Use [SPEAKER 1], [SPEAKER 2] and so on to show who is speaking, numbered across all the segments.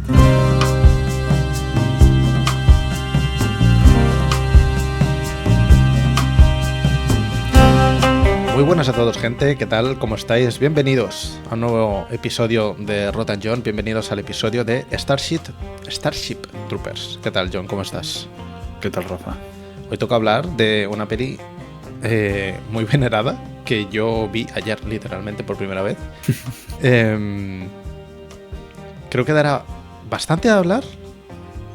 [SPEAKER 1] Muy buenas a todos, gente, ¿qué tal? ¿Cómo estáis? Bienvenidos a un nuevo episodio de Rotan John, bienvenidos al episodio de Starship Troopers. ¿Qué tal, John? ¿Cómo estás?
[SPEAKER 2] ¿Qué tal, Rafa?
[SPEAKER 1] Hoy toca hablar de una peli muy venerada que yo vi ayer, literalmente, por primera vez. Creo que dará bastante a hablar,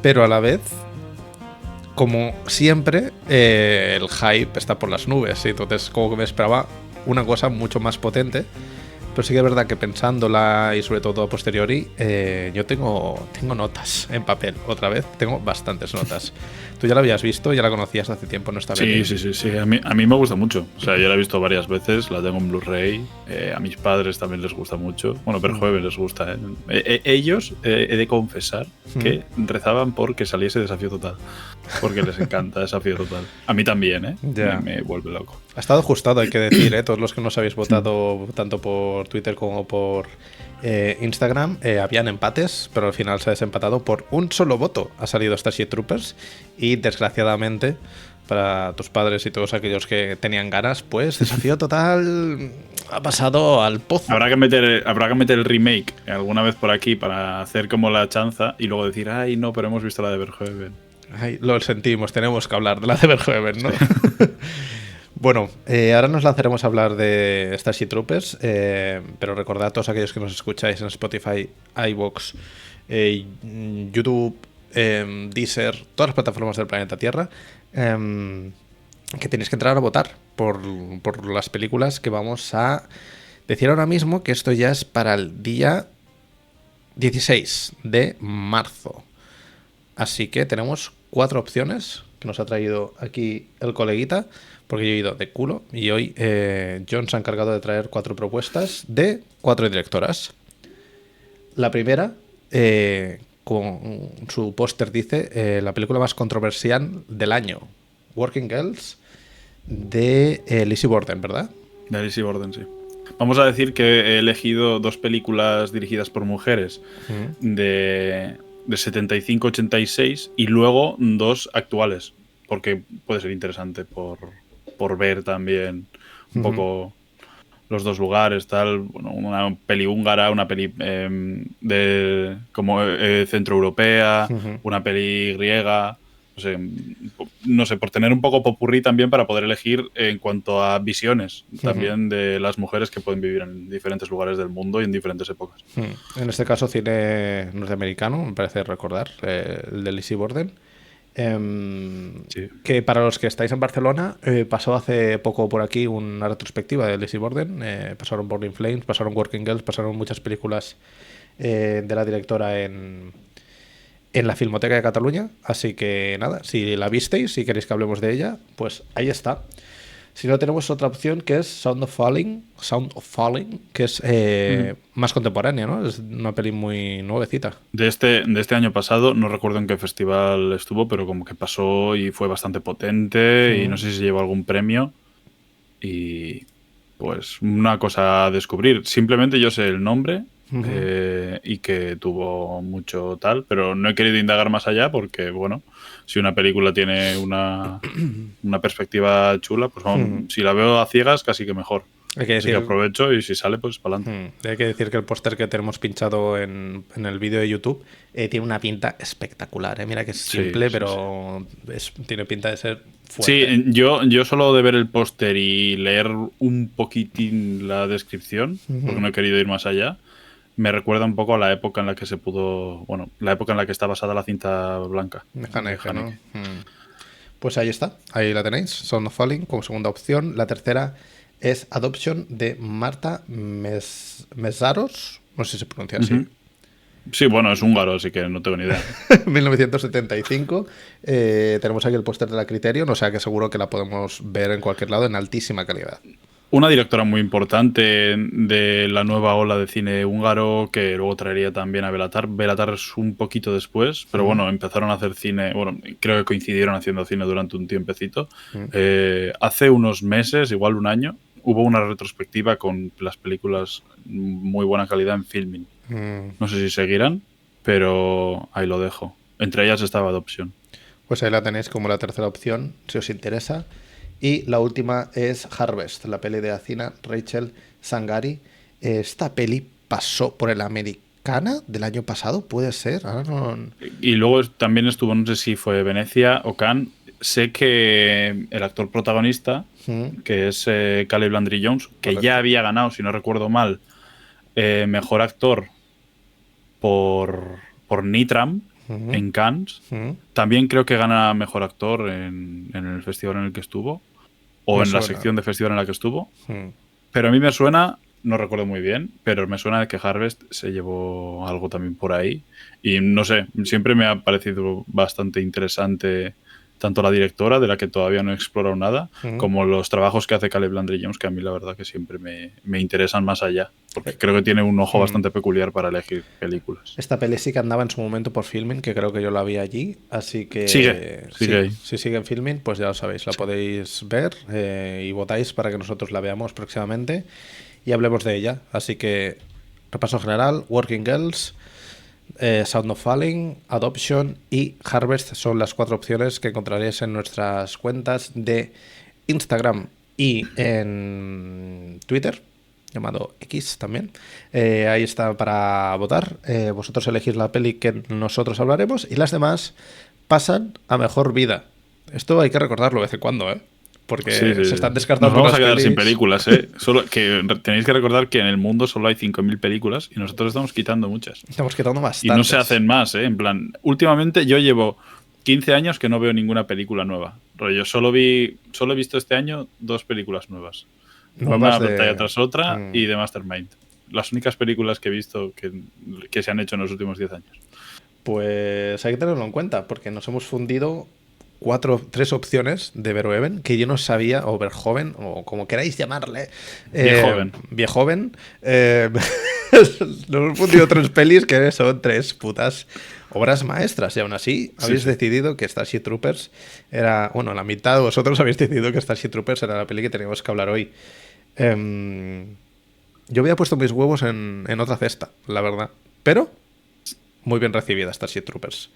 [SPEAKER 1] pero a la vez, como siempre, el hype está por las nubes, ¿sí? Entonces como que me esperaba una cosa mucho más potente, pero sí que es verdad que pensándola y sobre todo a posteriori, yo tengo notas en papel, otra vez, tengo bastantes notas. Tú ya la habías visto, ya la conocías hace tiempo, ¿no?
[SPEAKER 2] Sí, a mí me gusta mucho, o sea, yo la he visto varias veces, la tengo en Blu-ray, a mis padres también les gusta mucho, bueno, Verhoeven les gusta, ellos, he de confesar que rezaban por que saliese Desafío Total, porque les encanta Desafío Total. A mí también, me vuelve loco.
[SPEAKER 1] Ha estado ajustado, hay que decir, todos los que nos habéis votado tanto por Twitter como por Instagram, habían empates, pero al final se ha desempatado por un solo voto. Ha salido Starship Troopers y, desgraciadamente, para tus padres y todos aquellos que tenían ganas, pues Desafío Total ha pasado al pozo.
[SPEAKER 2] Habrá que meter el remake alguna vez por aquí para hacer como la chanza y luego decir, ay, no, pero hemos visto la de Verhoeven.
[SPEAKER 1] Ay, lo sentimos, tenemos que hablar de la de Verhoeven, ¿no? Bueno, ahora nos lanzaremos a hablar de Starship Troopers, pero recordad a todos aquellos que nos escucháis en Spotify, iVoox, YouTube, Deezer, todas las plataformas del planeta Tierra, que tenéis que entrar a votar por las películas que vamos a decir ahora mismo, que esto ya es para el día 16 de marzo. Así que tenemos 4 opciones que nos ha traído aquí el coleguita, porque yo he ido de culo y hoy John se ha encargado de traer 4 propuestas de 4 directoras. La primera, con su póster dice, la película más controversial del año, Working Girls, de Lizzie Borden, ¿verdad?
[SPEAKER 2] De Lizzie Borden, sí. Vamos a decir que he elegido 2 películas dirigidas por mujeres de 75-86 y luego 2 actuales, porque puede ser interesante por ver también un poco los 2 lugares, tal. Bueno, una peli húngara, una peli centroeuropea, una peli griega. No sé, por tener un poco popurrí también para poder elegir en cuanto a visiones también de las mujeres que pueden vivir en diferentes lugares del mundo y en diferentes épocas.
[SPEAKER 1] En este caso, cine norteamericano, me parece recordar, el de Lizzie Borden.
[SPEAKER 2] Sí.
[SPEAKER 1] Que para los que estáis en Barcelona, pasó hace poco por aquí una retrospectiva de Lizzie Borden. Pasaron Born in Flames, pasaron Working Girls, pasaron muchas películas de la directora en la Filmoteca de Cataluña. Así que nada, si la visteis, si queréis que hablemos de ella, pues ahí está. Si no, tenemos otra opción que es Sound of Falling, que es más contemporánea, ¿no? Es una peli muy nuevecita.
[SPEAKER 2] De este año pasado, no recuerdo en qué festival estuvo, pero como que pasó y fue bastante potente y no sé si llevó algún premio. Y pues una cosa a descubrir. Simplemente yo sé el nombre y que tuvo mucho tal, pero no he querido indagar más allá porque, bueno, si una película tiene una perspectiva chula, pues vamos, si la veo a ciegas casi que mejor.
[SPEAKER 1] Hay que decir,
[SPEAKER 2] así que aprovecho y si sale, pues para adelante.
[SPEAKER 1] Hay que decir que el póster que tenemos pinchado en el vídeo de YouTube tiene una pinta espectacular. Mira que es simple, pero tiene pinta de ser fuerte.
[SPEAKER 2] Sí, yo solo de ver el póster y leer un poquitín la descripción, porque no he querido ir más allá, me recuerda un poco a la época en la que se pudo... Bueno, la época en la que está basada la cinta blanca.
[SPEAKER 1] De Haneke, ¿no? Pues ahí está, ahí la tenéis. Sound of Falling como segunda opción. La tercera es Adoption de Marta Mészáros. No sé si se pronuncia así.
[SPEAKER 2] Sí, bueno, es húngaro, así que no tengo ni idea.
[SPEAKER 1] 1975. Tenemos aquí el póster de la Criterion, o sea que seguro que la podemos ver en cualquier lado en altísima calidad.
[SPEAKER 2] Una directora muy importante de la nueva ola de cine húngaro, que luego traería también a Béla Tarr. Béla Tarr es un poquito después, pero bueno, empezaron a hacer cine, bueno, creo que coincidieron haciendo cine durante un tiempecito. Hace unos meses, igual un año, hubo una retrospectiva con las películas muy buena calidad en Filmin. No sé si seguirán, pero ahí lo dejo. Entre ellas estaba Adoption.
[SPEAKER 1] Pues ahí la tenéis como la tercera opción, si os interesa. Y la última es Harvest, la peli de Acina, Rachel Sangari. Esta peli pasó por el Americana del año pasado, puede ser. Ahora no...
[SPEAKER 2] Y luego también estuvo, no sé si fue Venecia o Cannes. Sé que el actor protagonista, que es Caleb Landry Jones, que
[SPEAKER 1] Correcto.
[SPEAKER 2] ya había ganado, si no recuerdo mal, mejor actor por Nitram en Cannes. También creo que gana mejor actor en el festival en el que estuvo, o
[SPEAKER 1] Me
[SPEAKER 2] en la
[SPEAKER 1] suena.
[SPEAKER 2] sección de festival en la que estuvo. Pero a mí me suena, no recuerdo muy bien, pero me suena de que Harvest se llevó algo también por ahí. Y no sé, siempre me ha parecido bastante interesante tanto la directora, de la que todavía no he explorado nada, como los trabajos que hace Caleb Landry Jones, que a mí la verdad que siempre me interesan más allá, porque creo que tiene un ojo bastante peculiar para elegir películas.
[SPEAKER 1] Esta peli sí que andaba en su momento por Filmin, que creo que yo la vi allí, así que...
[SPEAKER 2] Sigue ahí.
[SPEAKER 1] Si sigue en Filmin, pues ya lo sabéis, la podéis ver y votáis para que nosotros la veamos próximamente y hablemos de ella. Así que, repaso general, Working Girls, Sound of Falling, Adoption y Harvest son las 4 opciones que encontraréis en nuestras cuentas de Instagram y en Twitter, llamado X también. Ahí está para votar. Vosotros elegís la peli que nosotros hablaremos y las demás pasan a mejor vida. Esto hay que recordarlo de vez en cuando, ¿eh? Porque
[SPEAKER 2] Sí.
[SPEAKER 1] se están descartando.
[SPEAKER 2] Nos vamos a quedar
[SPEAKER 1] pelis
[SPEAKER 2] sin películas, ¿eh? Solo que tenéis que recordar que en el mundo solo hay 5.000 películas y nosotros estamos quitando muchas.
[SPEAKER 1] Estamos quitando bastantes.
[SPEAKER 2] Y no se hacen más, ¿eh? En plan, últimamente yo llevo 15 años que no veo ninguna película nueva. Yo solo he visto este año 2 películas nuevas. Una pantalla tras otra y The Mastermind. Las únicas películas que he visto que se han hecho en los últimos 10 años.
[SPEAKER 1] Pues hay que tenerlo en cuenta, porque nos hemos fundido 3 opciones de Verhoeven que yo no sabía, o Verhoeven, o como queráis llamarle. Viejoven. Nos hemos fundido 3 pelis que son 3 putas obras maestras, y aún así habéis decidido que Starship Troopers era... Bueno, la mitad de vosotros habéis decidido que Starship Troopers era la peli que teníamos que hablar hoy. Yo había puesto mis huevos en otra cesta, la verdad. Pero muy bien recibida Starship Troopers.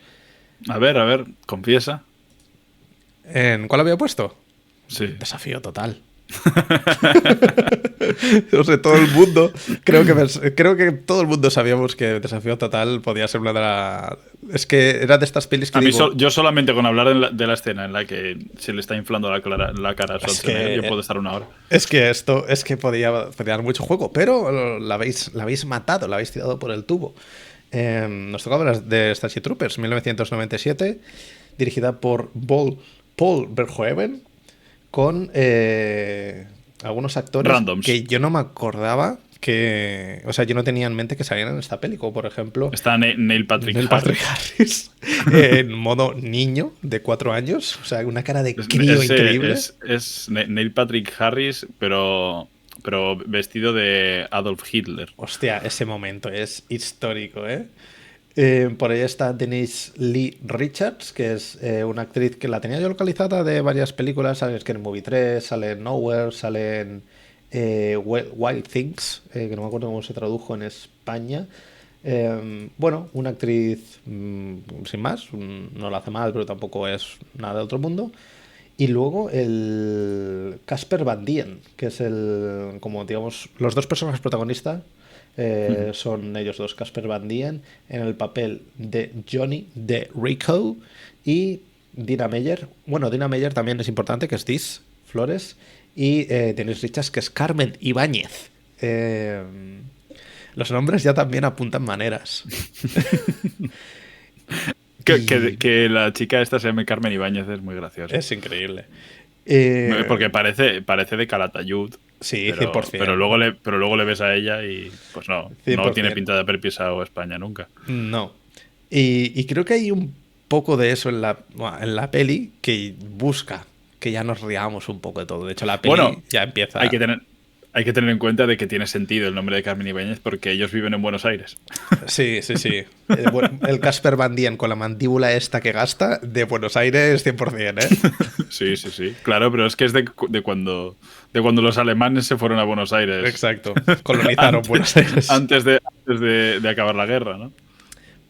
[SPEAKER 2] A ver, confiesa.
[SPEAKER 1] ¿En cuál había puesto?
[SPEAKER 2] Sí.
[SPEAKER 1] Desafío total. No sé, todo el mundo. Creo que todo el mundo sabíamos que Desafío Total podía ser una de las. Es que era de estas pelis que.
[SPEAKER 2] Yo solamente con hablar de la escena en la que se le está inflando la cara a Schwarzenegger, yo puedo estar una hora.
[SPEAKER 1] Es que podía dar mucho juego, pero la habéis matado, la habéis tirado por el tubo. Nos tocaba de Starship Troopers, 1997, dirigida por Paul Verhoeven, con algunos actores
[SPEAKER 2] randoms
[SPEAKER 1] que yo no me acordaba que... O sea, yo no tenía en mente que salieran en esta peli, como por ejemplo...
[SPEAKER 2] Está Neil Patrick
[SPEAKER 1] Harris en modo niño de 4 años, o sea, una cara de crío increíble.
[SPEAKER 2] Es Neil Patrick Harris, pero vestido de Adolf Hitler.
[SPEAKER 1] Hostia, ese momento es histórico, ¿eh? Por ahí está Denise Lee Richards, que es una actriz que la tenía yo localizada de varias películas. Sale en Scary Movie 3, sale en Nowhere, sale en Wild Things, que no me acuerdo cómo se tradujo en España. Bueno, una actriz sin más, no la hace mal, pero tampoco es nada de otro mundo. Y luego el Casper Van Dien, que es como digamos, los 2 personajes protagonistas. Son ellos 2, Casper Van Dien en el papel de Johnny de Rico y Dina Meyer. Bueno, Dina Meyer también es importante, que es Dis Flores, y Denise Richards, que es Carmen Ibáñez. Los nombres ya también apuntan maneras.
[SPEAKER 2] Que la chica esta se llame Carmen Ibáñez es muy gracioso.
[SPEAKER 1] Es increíble.
[SPEAKER 2] Porque parece de Calatayud.
[SPEAKER 1] Sí,
[SPEAKER 2] pero,
[SPEAKER 1] 100%.
[SPEAKER 2] Pero luego le ves a ella y pues no tiene pinta de haber pisado España nunca.
[SPEAKER 1] No. Y creo que hay un poco de eso en la peli, que busca que ya nos riamos un poco de todo. De hecho, la peli ya empieza...
[SPEAKER 2] Hay que tener en cuenta de que tiene sentido el nombre de Carmen Ibáñez porque ellos viven en Buenos Aires.
[SPEAKER 1] Sí. El Casper Van Dien con la mandíbula esta que gasta, de Buenos Aires 100%, ¿eh?
[SPEAKER 2] Sí. Claro, pero es que es de cuando los alemanes se fueron a Buenos Aires.
[SPEAKER 1] Exacto. Colonizaron Buenos Aires.
[SPEAKER 2] Antes de acabar la guerra, ¿no?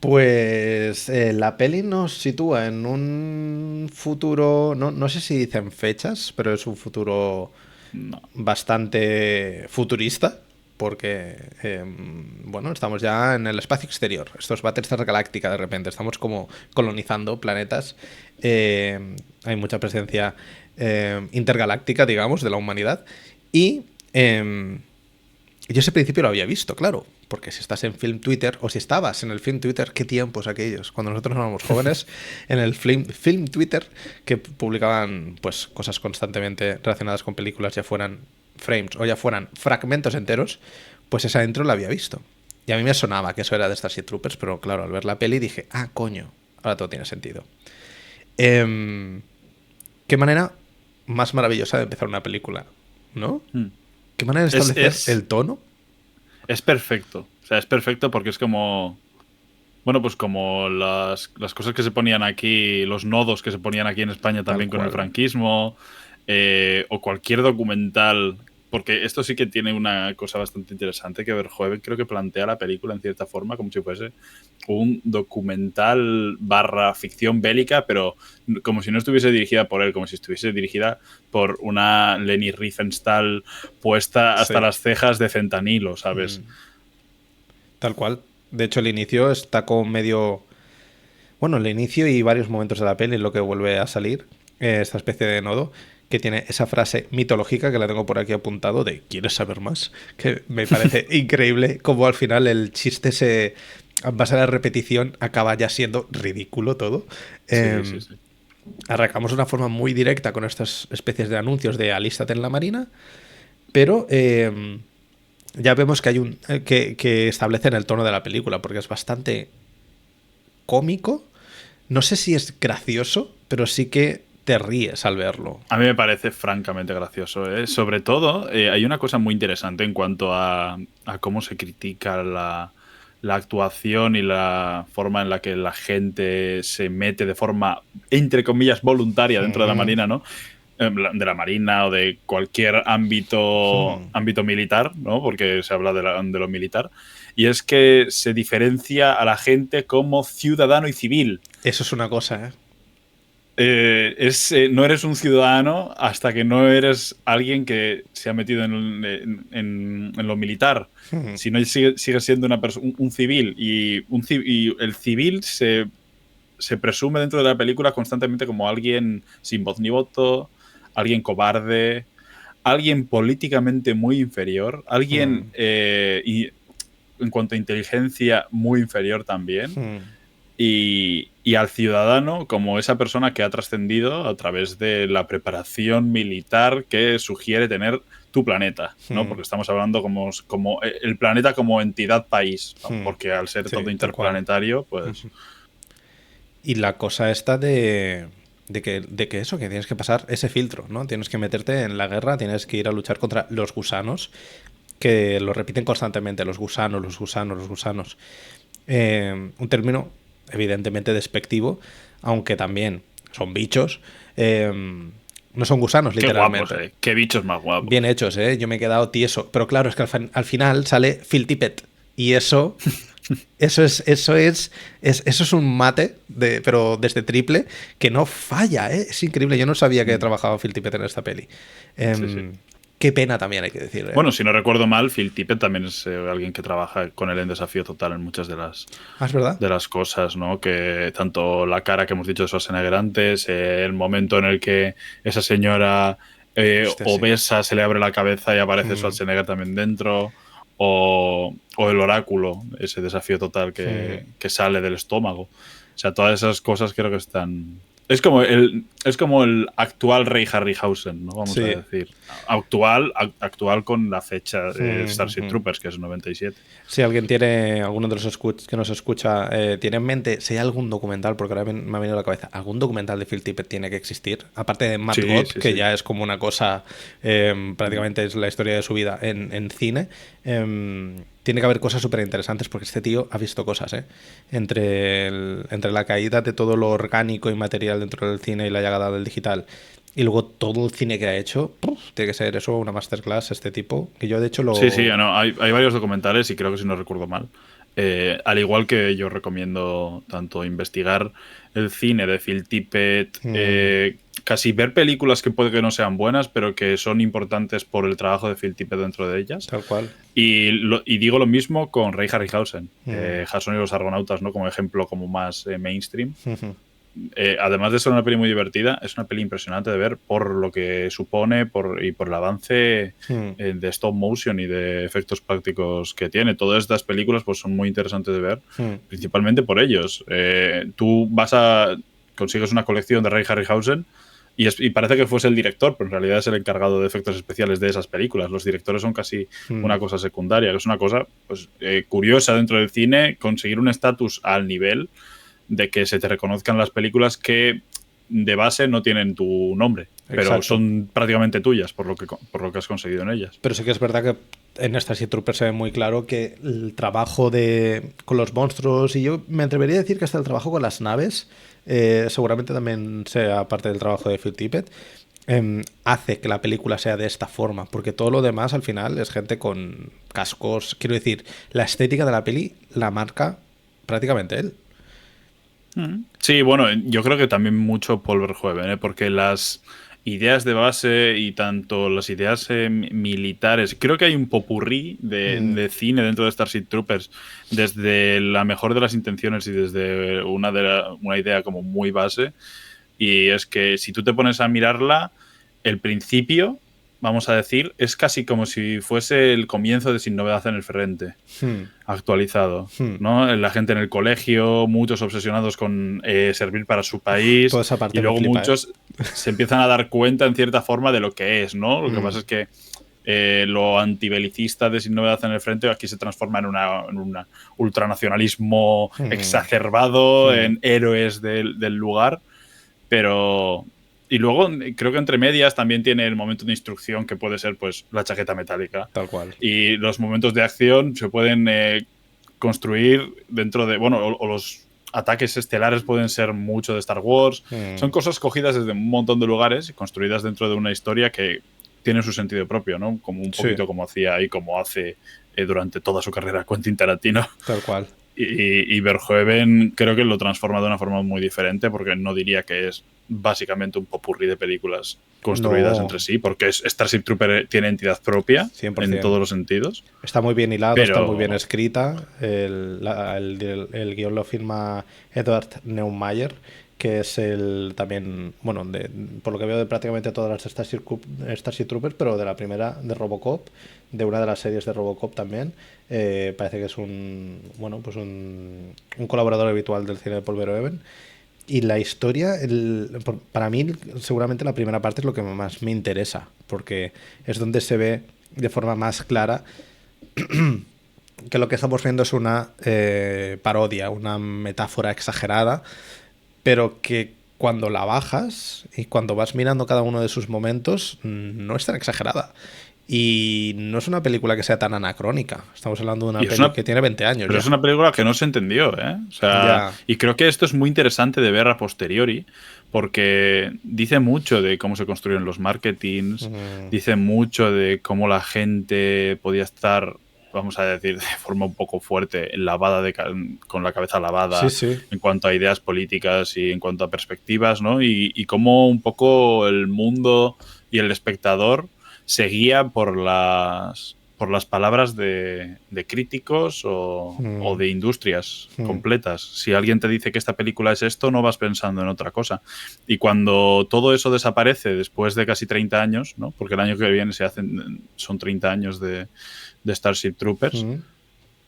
[SPEAKER 1] Pues la peli nos sitúa en un futuro, no sé si dicen fechas, pero es un futuro
[SPEAKER 2] No.
[SPEAKER 1] bastante futurista, porque, bueno, estamos ya en el espacio exterior. Esto es Battlestar Galáctica de repente, estamos como colonizando planetas. Hay mucha presencia intergaláctica, digamos, de la humanidad. Y yo ese principio lo había visto, claro, porque si estás en Film Twitter, o si estabas en el Film Twitter, qué tiempos aquellos, cuando nosotros éramos jóvenes, en el Film Twitter, que publicaban pues cosas constantemente relacionadas con películas, ya fueran frames o ya fueran fragmentos enteros, pues esa intro la había visto. Y a mí me sonaba que eso era de Starship Troopers, pero claro, al ver la peli dije, ah, coño, ahora todo tiene sentido. Qué manera más maravillosa de empezar una película, ¿no? ¿Qué manera de establecer el tono?
[SPEAKER 2] Es perfecto. O sea, es perfecto porque es como... Bueno, pues como las cosas que se ponían aquí, los nodos que se ponían aquí en España también con el franquismo, o cualquier documental, porque esto sí que tiene una cosa bastante interesante, que Verhoeven creo que plantea la película en cierta forma como si fuese un documental / ficción bélica, pero como si no estuviese dirigida por él, como si estuviese dirigida por una Leni Riefenstahl puesta hasta las cejas de fentanilo, ¿sabes?
[SPEAKER 1] Tal cual. De hecho, el inicio está como medio... Bueno, el inicio y varios momentos de la peli, lo que vuelve a salir, esta especie de nodo, que tiene esa frase mitológica que la tengo por aquí apuntado de ¿quieres saber más? Que me parece increíble como al final el chiste se... En base a la repetición acaba ya siendo ridículo todo.
[SPEAKER 2] Sí.
[SPEAKER 1] Arrancamos de una forma muy directa con estas especies de anuncios de alístate en la marina, pero... ya vemos que hay un que establecen el tono de la película, porque es bastante cómico. No sé si es gracioso, pero sí que te ríes al verlo.
[SPEAKER 2] A mí me parece francamente gracioso, ¿eh? Sobre todo, hay una cosa muy interesante en cuanto a cómo se critica la actuación y la forma en la que la gente se mete de forma, entre comillas, voluntaria dentro de la Marina, ¿no? De la Marina o de cualquier ámbito militar, ¿no? Porque se habla de lo militar. Y es que se diferencia a la gente como ciudadano y civil.
[SPEAKER 1] Eso es una cosa, ¿eh?
[SPEAKER 2] No eres un ciudadano hasta que no eres alguien que se ha metido en lo militar. Si no, sigues siendo un civil. Y el civil se presume dentro de la película constantemente como alguien sin voz ni voto, alguien cobarde, alguien políticamente muy inferior, alguien y en cuanto a inteligencia muy inferior también. Y al ciudadano como esa persona que ha trascendido a través de la preparación militar que sugiere tener tu planeta, ¿no? Porque estamos hablando como el planeta como entidad país, ¿no? Porque al ser todo interplanetario, pues...
[SPEAKER 1] Y la cosa esta de que eso, que tienes que pasar ese filtro, ¿no? Tienes que meterte en la guerra, tienes que ir a luchar contra los gusanos, que lo repiten constantemente, los gusanos, los gusanos, los gusanos. Un término evidentemente despectivo, aunque también son bichos. No son gusanos, literalmente.
[SPEAKER 2] Qué guapos, qué bichos más guapos.
[SPEAKER 1] Bien hechos, yo me he quedado tieso. Pero claro, es que al final sale Phil Tippett. Y eso es un mate, pero desde triple, que no falla, ¿eh? Es increíble. Yo no sabía que trabajaba Phil Tippett en esta peli.
[SPEAKER 2] Sí.
[SPEAKER 1] Qué pena también, hay que decir.
[SPEAKER 2] Bueno, si no recuerdo mal, Phil Tippett también es alguien que trabaja con él en Desafío Total en muchas de las,
[SPEAKER 1] ¿es verdad?
[SPEAKER 2] de las cosas, ¿no? Que tanto la cara que hemos dicho de Schwarzenegger antes, el momento en el que esa señora obesa se le abre la cabeza y aparece Schwarzenegger también dentro, o el oráculo, ese Desafío Total que sale del estómago. O sea, todas esas cosas creo que están... Es como el actual Rey Harryhausen, ¿no? Vamos a decir. Actual con la fecha de Starship Troopers, que es 97.
[SPEAKER 1] Si alguien tiene, alguno de los que nos escucha, tiene en mente, si hay algún documental, porque ahora me ha venido a la cabeza, algún documental de Phil Tippett tiene que existir, aparte de Mad God, que ya es como una cosa, prácticamente es la historia de su vida en cine. Tiene que haber cosas súper interesantes porque este tío ha visto cosas, entre la caída de todo lo orgánico y material dentro del cine y la llegada del digital y luego todo el cine que ha hecho, tiene que ser eso, una masterclass este tipo, que yo de hecho lo...
[SPEAKER 2] Sí, no, hay varios documentales y creo que si no recuerdo mal, Al igual que yo recomiendo tanto investigar el cine de Phil Tippett, casi ver películas que puede que no sean buenas, pero que son importantes por el trabajo de Phil Tippett dentro de ellas.
[SPEAKER 1] Tal cual.
[SPEAKER 2] Y digo lo mismo con Ray Harryhausen, Jason y los Argonautas, ¿no? Como ejemplo como más mainstream. Además de ser una peli muy divertida, es una peli impresionante de ver por lo que supone y por el avance de stop motion y de efectos prácticos que tiene. Todas estas películas pues, son muy interesantes de ver, principalmente por ellos. Tú consigues una colección de Ray Harryhausen y parece que fuese el director, pero en realidad es el encargado de efectos especiales de esas películas. Los directores son casi una cosa secundaria, que es una cosa pues, curiosa dentro del cine, conseguir un estatus al nivel de que se te reconozcan las películas que de base no tienen tu nombre, pero son prácticamente tuyas por lo que has conseguido en ellas.
[SPEAKER 1] Pero sí que es verdad que en Starship Troopers se ve muy claro que el trabajo con los monstruos, y yo me atrevería a decir que hasta el trabajo con las naves, seguramente también sea parte del trabajo de Phil Tippett, hace que la película sea de esta forma, porque todo lo demás al final es gente con cascos. Quiero decir, la estética de la peli la marca prácticamente él.
[SPEAKER 2] Sí, bueno, yo creo que también mucho Paul Verhoeven, porque las ideas de base y tanto las ideas militares, creo que hay un popurrí de cine dentro de Starship Troopers, desde la mejor de las intenciones y desde una idea como muy base, y es que si tú te pones a mirarla, el principio, vamos a decir, es casi como si fuese el comienzo de Sin Novedad en el Frente, actualizado, ¿no? La gente en el colegio, muchos obsesionados con servir para su país,
[SPEAKER 1] toda esa parte
[SPEAKER 2] y luego
[SPEAKER 1] flipa,
[SPEAKER 2] muchos se empiezan a dar cuenta en cierta forma de lo que es, ¿no? Lo que pasa es que lo antibelicista de Sin Novedad en el Frente aquí se transforma en un ultranacionalismo exacerbado, en héroes del lugar, pero... Y luego creo que entre medias también tiene el momento de instrucción que puede ser pues la chaqueta metálica.
[SPEAKER 1] Tal cual.
[SPEAKER 2] Y los momentos de acción se pueden construir dentro de... Bueno, o los ataques estelares pueden ser mucho de Star Wars. Son cosas cogidas desde un montón de lugares y construidas dentro de una historia que tiene su sentido propio, ¿no? Como un poquito como hacía y como hace durante toda su carrera Quentin Tarantino.
[SPEAKER 1] Tal cual.
[SPEAKER 2] Y Verhoeven creo que lo transforma de una forma muy diferente, porque no diría que es básicamente un popurrí de películas construidas entre sí, porque Starship Trooper tiene entidad propia
[SPEAKER 1] 100%.
[SPEAKER 2] en todos los sentidos.
[SPEAKER 1] Está muy bien hilado, está muy bien escrita. El guión lo firma Edward Neumeier, que es el también, bueno, por lo que veo de prácticamente todas las Starship Troopers, pero de la primera de Robocop, de una de las series de Robocop también. Parece que es un colaborador habitual del cine de Paul Verhoeven. Y la historia, para mí, seguramente la primera parte es lo que más me interesa, porque es donde se ve de forma más clara que lo que estamos viendo es una parodia, una metáfora exagerada, pero que cuando la bajas y cuando vas mirando cada uno de sus momentos, no es tan exagerada. Y no es una película que sea tan anacrónica. Estamos hablando de una película que tiene 20 años.
[SPEAKER 2] Pero ya. Es una película que no se entendió, ¿eh? O sea, y creo que esto es muy interesante de ver a posteriori, porque dice mucho de cómo se construyeron los marketings, dice mucho de cómo la gente podía estar, vamos a decir, de forma un poco fuerte, lavada con la cabeza lavada, en cuanto a ideas políticas y en cuanto a perspectivas, ¿no? Y cómo un poco el mundo y el espectador se guía por las palabras de críticos o de industrias completas. Si alguien te dice que esta película es esto, no vas pensando en otra cosa. Y cuando todo eso desaparece después de casi 30 años, ¿no? Porque el año que viene son 30 años de Starship Troopers,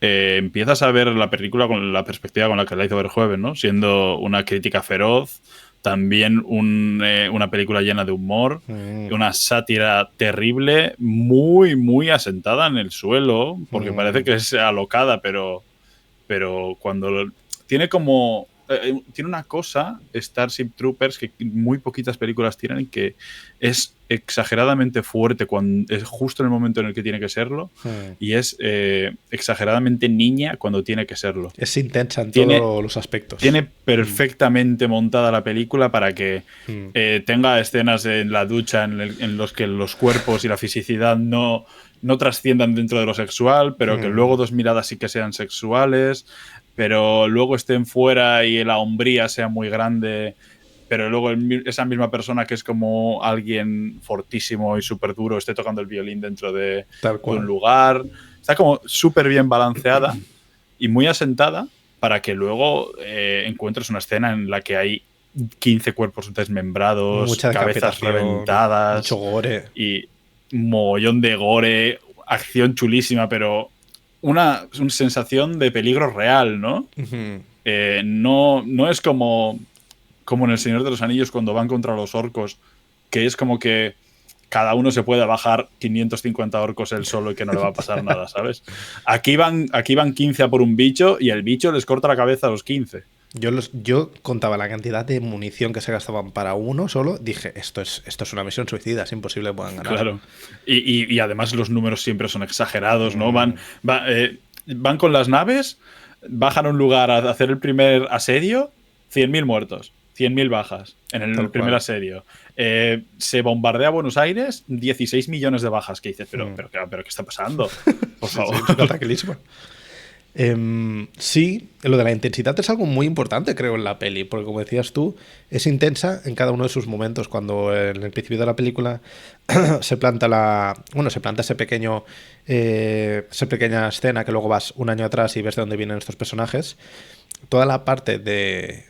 [SPEAKER 2] empiezas a ver la película con la perspectiva con la que la hizo Verhoeven, ¿no? Siendo una crítica feroz, también una película llena de humor, una sátira terrible, muy, muy asentada en el suelo, porque parece que es alocada, pero cuando tiene como... tiene una cosa, Starship Troopers, que muy poquitas películas tienen, y que es exageradamente fuerte cuando es justo en el momento en el que tiene que serlo, y es exageradamente niña cuando tiene que serlo.
[SPEAKER 1] Es intensa en todos los aspectos.
[SPEAKER 2] Tiene perfectamente montada la película para que tenga escenas en la ducha en los que los cuerpos y la fisicidad no no trasciendan dentro de lo sexual, pero que luego dos miradas sí que sean sexuales, pero luego estén fuera y la hombría sea muy grande, pero luego esa misma persona que es como alguien fortísimo y súper duro esté tocando el violín dentro de un lugar. Está como súper bien balanceada y muy asentada para que luego encuentres una escena en la que hay 15 cuerpos desmembrados,
[SPEAKER 1] mucha
[SPEAKER 2] cabezas reventadas,
[SPEAKER 1] mucho gore
[SPEAKER 2] y mogollón de gore, acción chulísima, pero una sensación de peligro real, ¿no? No es como en El Señor de los Anillos cuando van contra los orcos, que es como que cada uno se puede bajar 550 orcos él solo y que no le va a pasar nada, ¿sabes? Aquí van 15 a por un bicho y el bicho les corta la cabeza a los 15.
[SPEAKER 1] Yo contaba la cantidad de munición que se gastaban para uno solo. Dije, esto es una misión suicida, es imposible que puedan ganar.
[SPEAKER 2] Claro. Y además los números siempre son exagerados, ¿no? Van con las naves, bajan a un lugar a hacer el primer asedio, 100.000 muertos, 100.000 bajas en el primer asedio. Se bombardea Buenos Aires, 16 millones de bajas. Que dices, pero ¿qué está pasando? Por favor.
[SPEAKER 1] Sí, lo de la intensidad es algo muy importante, creo, en la peli, porque como decías tú, es intensa en cada uno de sus momentos. Cuando en el principio de la película se planta esa pequeña escena que luego vas un año atrás y ves de dónde vienen estos personajes. Toda la parte de,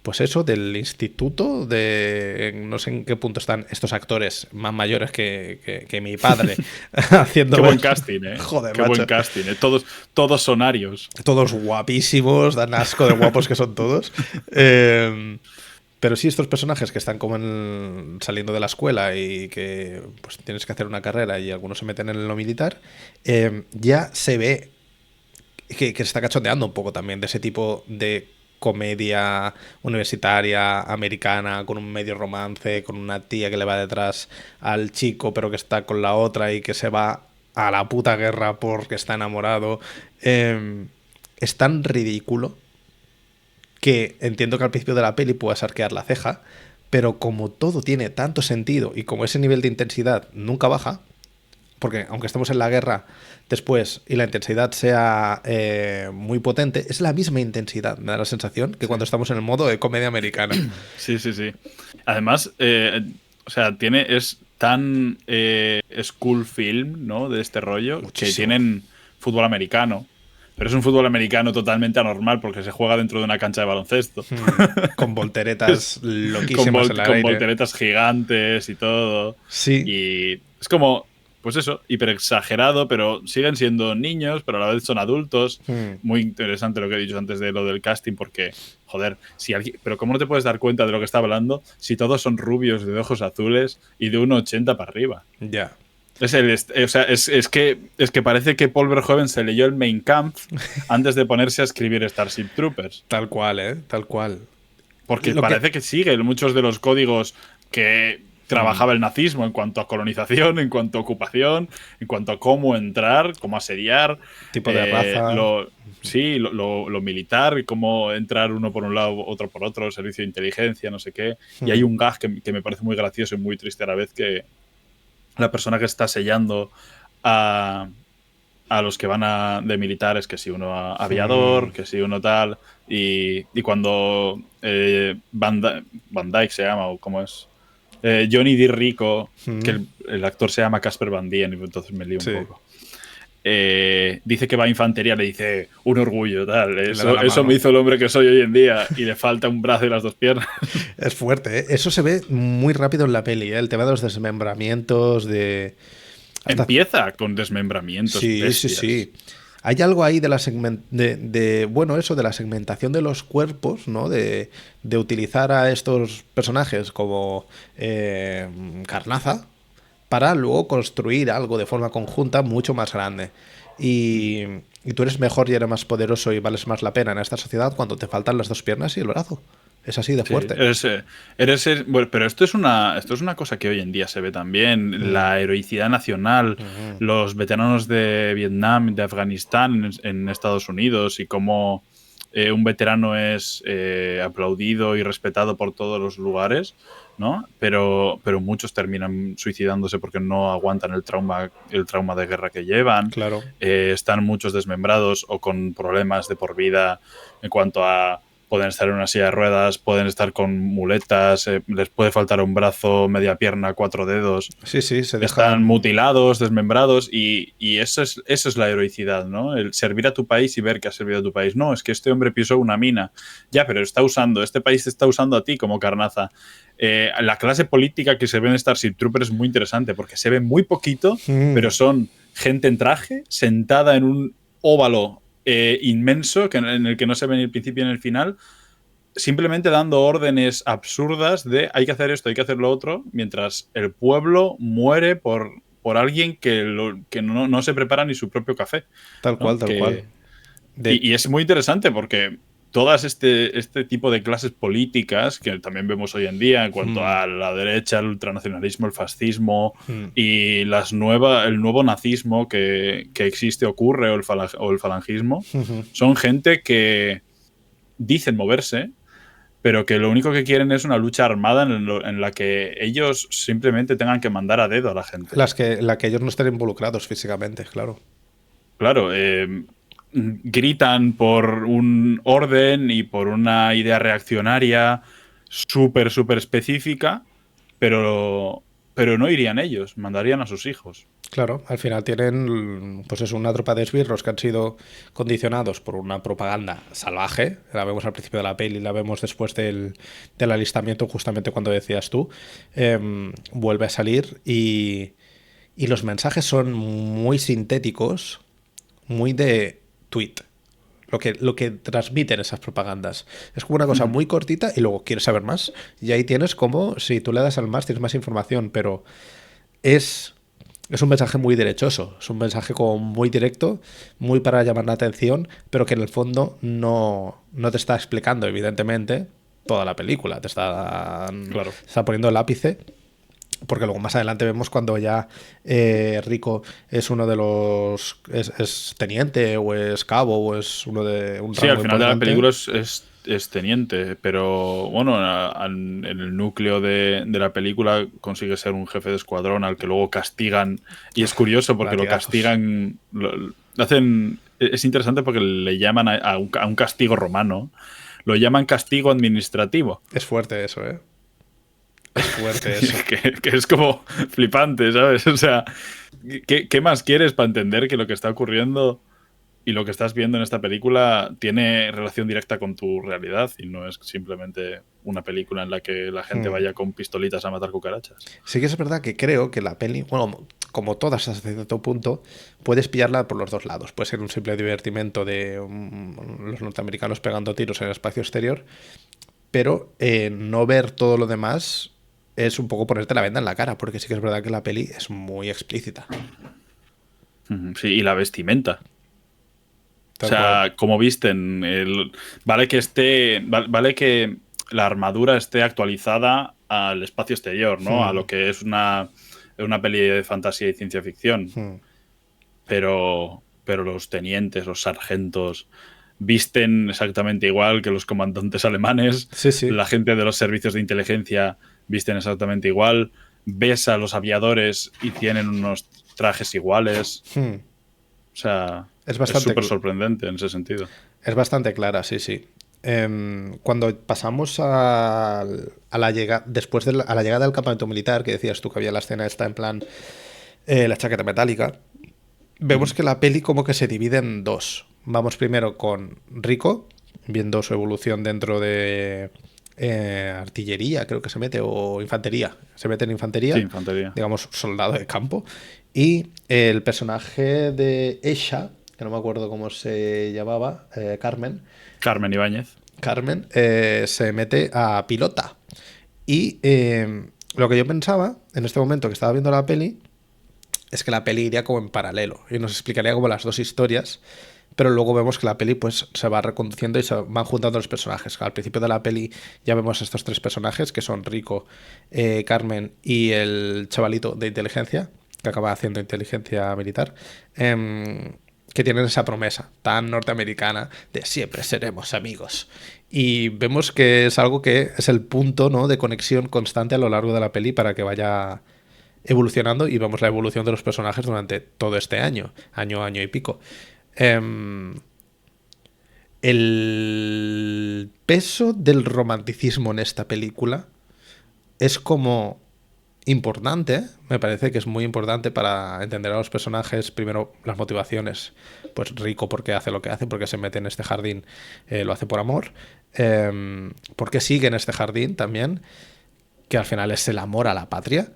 [SPEAKER 1] pues eso, del instituto, no sé en qué punto están estos actores más mayores que mi padre haciendo...
[SPEAKER 2] Qué buen casting, ¿eh?
[SPEAKER 1] Joder,
[SPEAKER 2] qué
[SPEAKER 1] macho.
[SPEAKER 2] Buen casting, ¿eh? Todos sonarios.
[SPEAKER 1] Todos guapísimos, dan asco de guapos que son todos. Pero sí, estos personajes que están como saliendo de la escuela y que pues tienes que hacer una carrera y algunos se meten en lo militar, ya se ve que se está cachondeando un poco también de ese tipo de comedia universitaria americana con un medio romance, con una tía que le va detrás al chico pero que está con la otra y que se va a la puta guerra porque está enamorado. Es tan ridículo que entiendo que al principio de la peli puedas arquear la ceja, pero como todo tiene tanto sentido y como ese nivel de intensidad nunca baja, porque aunque estemos en la guerra después y la intensidad sea muy potente, es la misma intensidad, me da la sensación, que cuando estamos en el modo de comedia americana.
[SPEAKER 2] Sí. Además, es tan school film, ¿no? De este rollo, muchísimo. Que tienen fútbol americano. Pero es un fútbol americano totalmente anormal porque se juega dentro de una cancha de baloncesto.
[SPEAKER 1] Con volteretas loquísimas en el aire.
[SPEAKER 2] Con volteretas gigantes y todo.
[SPEAKER 1] Sí.
[SPEAKER 2] Y es como, pues eso, hiper exagerado, pero siguen siendo niños, pero a la vez son adultos. Muy interesante lo que he dicho antes de lo del casting porque, joder, pero ¿cómo no te puedes dar cuenta de lo que está hablando si todos son rubios de ojos azules y de 1,80 para arriba?
[SPEAKER 1] Ya.
[SPEAKER 2] Es que parece que Paul Verhoeven se leyó el Mein Kampf antes de ponerse a escribir Starship Troopers.
[SPEAKER 1] Tal cual, tal cual.
[SPEAKER 2] Porque parece que sigue muchos de los códigos que trabajaba el nazismo en cuanto a colonización, en cuanto a ocupación, en cuanto a cómo entrar, cómo asediar.
[SPEAKER 1] Tipo de raza.
[SPEAKER 2] Lo militar, y cómo entrar uno por un lado, otro por otro, servicio de inteligencia, no sé qué. Y hay un gag que me parece muy gracioso y muy triste a la vez, que la persona que está sellando a los que van de militares, que si uno aviador, que si uno tal, y cuando Van Dyke se llama, o cómo es, Johnny D. Rico, que el actor se llama Casper Van Dien, y entonces me lío un poco. Dice que va a infantería, le dice un orgullo, tal. Eso me hizo el hombre que soy hoy en día, y le falta un brazo y las dos piernas.
[SPEAKER 1] Es fuerte, ¿eh? Eso se ve muy rápido en la peli, ¿eh? El tema de los desmembramientos,
[SPEAKER 2] Empieza con desmembramientos.
[SPEAKER 1] Sí, bestias. Sí. Hay algo ahí de la de la segmentación de los cuerpos, ¿no? De utilizar a estos personajes como carnaza para luego construir algo de forma conjunta mucho más grande. Y tú eres mejor y eres más poderoso y vales más la pena en esta sociedad cuando te faltan las dos piernas y el brazo. Es así de fuerte.
[SPEAKER 2] Bueno, pero esto es una cosa que hoy en día se ve también. La heroicidad nacional, los veteranos de Vietnam, de Afganistán en Estados Unidos, y cómo un veterano es aplaudido y respetado por todos los lugares, ¿no? Pero muchos terminan suicidándose porque no aguantan el trauma de guerra que llevan.
[SPEAKER 1] Claro.
[SPEAKER 2] Están muchos desmembrados o con problemas de por vida en cuanto a pueden estar en una silla de ruedas, pueden estar con muletas, les puede faltar un brazo, media pierna, 4 dedos.
[SPEAKER 1] Sí, se dejan...
[SPEAKER 2] Están mutilados, desmembrados y eso es la heroicidad, ¿no? El servir a tu país y ver que has servido a tu país. No, es que este hombre pisó una mina. Ya, pero este país te está usando a ti como carnaza. La clase política que se ve en Starship Troopers es muy interesante porque se ve muy poquito, pero son gente en traje sentada en un óvalo inmenso en el que no se ve ni el principio ni el final, simplemente dando órdenes absurdas de hay que hacer esto, hay que hacer lo otro, mientras el pueblo muere por alguien que no se prepara ni su propio café.
[SPEAKER 1] Tal cual.
[SPEAKER 2] Y es muy interesante porque todas este tipo de clases políticas que también vemos hoy en día en cuanto a la derecha, el ultranacionalismo, el fascismo y el nuevo nazismo que existe, ocurre, o el falangismo, son gente que dicen moverse, pero que lo único que quieren es una lucha armada en la que ellos simplemente tengan que mandar a dedo a la gente.
[SPEAKER 1] La que ellos no estén involucrados físicamente, claro.
[SPEAKER 2] Claro, gritan por un orden y por una idea reaccionaria súper específica, pero no irían ellos, mandarían a sus hijos.
[SPEAKER 1] Claro, al final tienen pues es una tropa de esbirros que han sido condicionados por una propaganda salvaje. La vemos al principio de la peli, la vemos después del alistamiento, justamente cuando decías tú. Vuelve a salir y los mensajes son muy sintéticos, muy de tweet. Lo que transmiten esas propagandas. Es como una cosa muy cortita y luego quieres saber más. Y ahí tienes como, si tú le das al más, tienes más información, pero es un mensaje muy derechoso. Es un mensaje como muy directo, muy para llamar la atención, pero que en el fondo no te está explicando, evidentemente, toda la película. Te está poniendo el ápice. Porque luego más adelante vemos cuando ya Rico es uno de los... Es teniente o es cabo o es uno de un
[SPEAKER 2] Sí,
[SPEAKER 1] rango
[SPEAKER 2] al final de la
[SPEAKER 1] importante.
[SPEAKER 2] película es teniente, pero bueno, en el núcleo de la película consigue ser un jefe de escuadrón al que luego castigan. Y es curioso porque lo castigan... hacen, es interesante porque le llaman a un castigo romano. Lo llaman castigo administrativo.
[SPEAKER 1] Es fuerte eso, ¿eh? Es fuerte eso.
[SPEAKER 2] que es como flipante, ¿sabes? O sea, ¿qué más quieres para entender que lo que está ocurriendo y lo que estás viendo en esta película tiene relación directa con tu realidad y no es simplemente una película en la que la gente vaya con pistolitas a matar cucarachas?
[SPEAKER 1] Sí que es verdad que creo que la peli, bueno, como todas hasta cierto punto, puedes pillarla por los dos lados. Puede ser un simple divertimento de los norteamericanos pegando tiros en el espacio exterior, pero no ver todo lo demás es un poco ponerte la venda en la cara, porque sí que es verdad que la peli es muy explícita.
[SPEAKER 2] Sí, y la vestimenta. O sea, como visten, vale que la armadura esté actualizada al espacio exterior, ¿no? A lo que es una peli de fantasía y ciencia ficción. Pero los tenientes, los sargentos, visten exactamente igual que los comandantes alemanes.
[SPEAKER 1] Sí.
[SPEAKER 2] La gente de los servicios de inteligencia visten exactamente igual. Ves a los aviadores y tienen unos trajes iguales. O sea, es súper sorprendente en ese sentido.
[SPEAKER 1] Es bastante clara, sí. Cuando pasamos a la llegada, a la llegada del campamento militar, que decías tú que había la escena esta en plan la chaqueta metálica, vemos que la peli como que se divide en dos. Vamos primero con Rico, viendo su evolución dentro de artillería, creo que se mete, o infantería. Se mete en infantería.
[SPEAKER 2] Sí, infantería.
[SPEAKER 1] Digamos, soldado de campo. Y el personaje de Esha, que no me acuerdo cómo se llamaba, Carmen.
[SPEAKER 2] Carmen Ibáñez.
[SPEAKER 1] Carmen se mete a pilota. Y lo que yo pensaba en este momento que estaba viendo la peli es que la peli iría como en paralelo y nos explicaría como las dos historias, pero luego vemos que la peli pues se va reconduciendo y se van juntando los personajes. Al principio de la peli ya vemos estos tres personajes que son Rico, Carmen y el chavalito de inteligencia que acaba haciendo inteligencia militar. que tienen esa promesa tan norteamericana de siempre seremos amigos. Y vemos que es algo que es el punto, ¿no?, de conexión constante a lo largo de la peli para que vaya evolucionando, y vemos la evolución de los personajes durante todo este año y pico. El peso del romanticismo en esta película es como importante, me parece que es muy importante para entender a los personajes. Primero, las motivaciones. Pues Rico, porque hace lo que hace, porque se mete en este jardín, lo hace por amor. Porque sigue en este jardín también, que al final es el amor a la patria,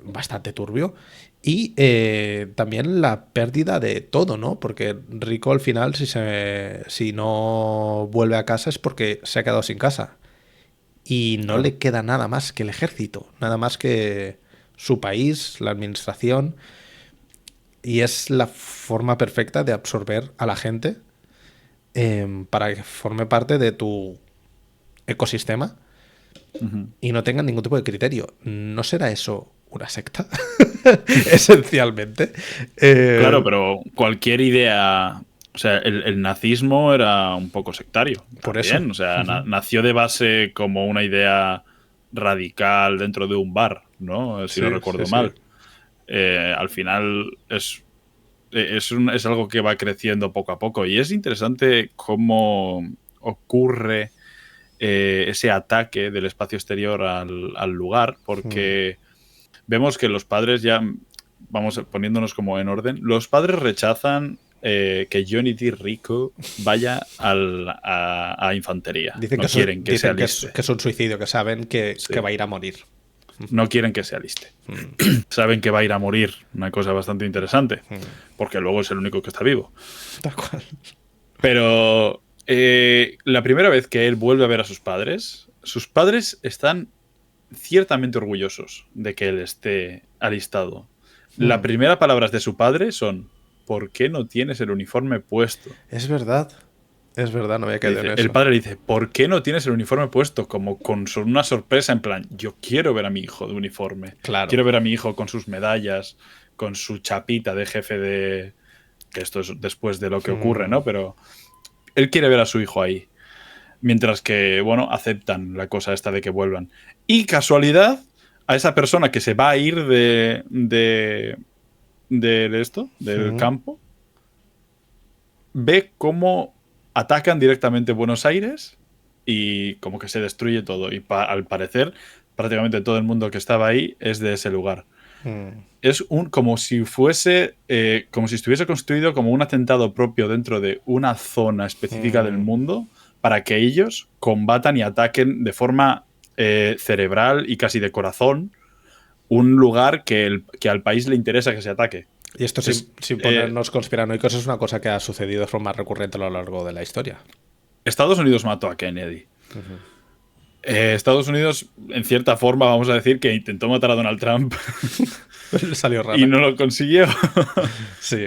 [SPEAKER 1] bastante turbio. Y también la pérdida de todo, ¿no? Porque Rico al final, si no vuelve a casa, es porque se ha quedado sin casa. Y no le queda nada más que el ejército, nada más que su país, la administración. Y es la forma perfecta de absorber a la gente, para que forme parte de tu ecosistema y no tengan ningún tipo de criterio. ¿No será eso una secta? Esencialmente.
[SPEAKER 2] Claro, pero cualquier idea... O sea, el nazismo era un poco sectario.
[SPEAKER 1] Por
[SPEAKER 2] también.
[SPEAKER 1] eso.
[SPEAKER 2] O sea, nació de base como una idea radical dentro de un bar, ¿no? Si
[SPEAKER 1] Sí,
[SPEAKER 2] no recuerdo
[SPEAKER 1] sí,
[SPEAKER 2] mal.
[SPEAKER 1] sí.
[SPEAKER 2] Al final es algo que va creciendo poco a poco. Y es interesante cómo ocurre ese ataque del espacio exterior al lugar, porque vemos que los padres ya, vamos poniéndonos como en orden, los padres rechazan que Johnny D. Rico vaya a infantería.
[SPEAKER 1] Dicen
[SPEAKER 2] No
[SPEAKER 1] que,
[SPEAKER 2] quieren que se
[SPEAKER 1] dicen
[SPEAKER 2] aliste.
[SPEAKER 1] que es un suicidio, que saben que
[SPEAKER 2] Sí.
[SPEAKER 1] va a ir a morir.
[SPEAKER 2] No quieren que se aliste. Saben que va a ir a morir, una cosa bastante interesante, porque luego es el único que está vivo.
[SPEAKER 1] Tal cual.
[SPEAKER 2] Pero la primera vez que él vuelve a ver a sus padres están ciertamente orgullosos de que él esté alistado. La primera palabras de su padre son: ¿por qué no tienes el uniforme puesto?
[SPEAKER 1] Es verdad, no había caído en eso.
[SPEAKER 2] El padre le dice: ¿por qué no tienes el uniforme puesto? Como con una sorpresa, en plan, yo quiero ver a mi hijo de uniforme.
[SPEAKER 1] Claro.
[SPEAKER 2] Quiero ver a mi hijo con sus medallas, con su chapita de jefe de... Que esto es después de lo que ocurre, ¿no? Pero él quiere ver a su hijo ahí. Mientras que, bueno, aceptan la cosa esta de que vuelvan. Y casualidad, a esa persona que se va a ir del campo, ve cómo atacan directamente Buenos Aires y como que se destruye todo. Y al parecer, prácticamente todo el mundo que estaba ahí es de ese lugar. Es como si fuese, como si estuviese construido como un atentado propio dentro de una zona específica del mundo, para que ellos combatan y ataquen de forma cerebral y casi de corazón un lugar que al país le interesa que se ataque.
[SPEAKER 1] Y esto, sin ponernos conspiranoicos, es una cosa que ha sucedido de forma recurrente a lo largo de la historia.
[SPEAKER 2] Estados Unidos mató a Kennedy. Estados Unidos, en cierta forma, vamos a decir que intentó matar a Donald Trump.
[SPEAKER 1] Le salió raro.
[SPEAKER 2] Y no lo consiguió.
[SPEAKER 1] Sí.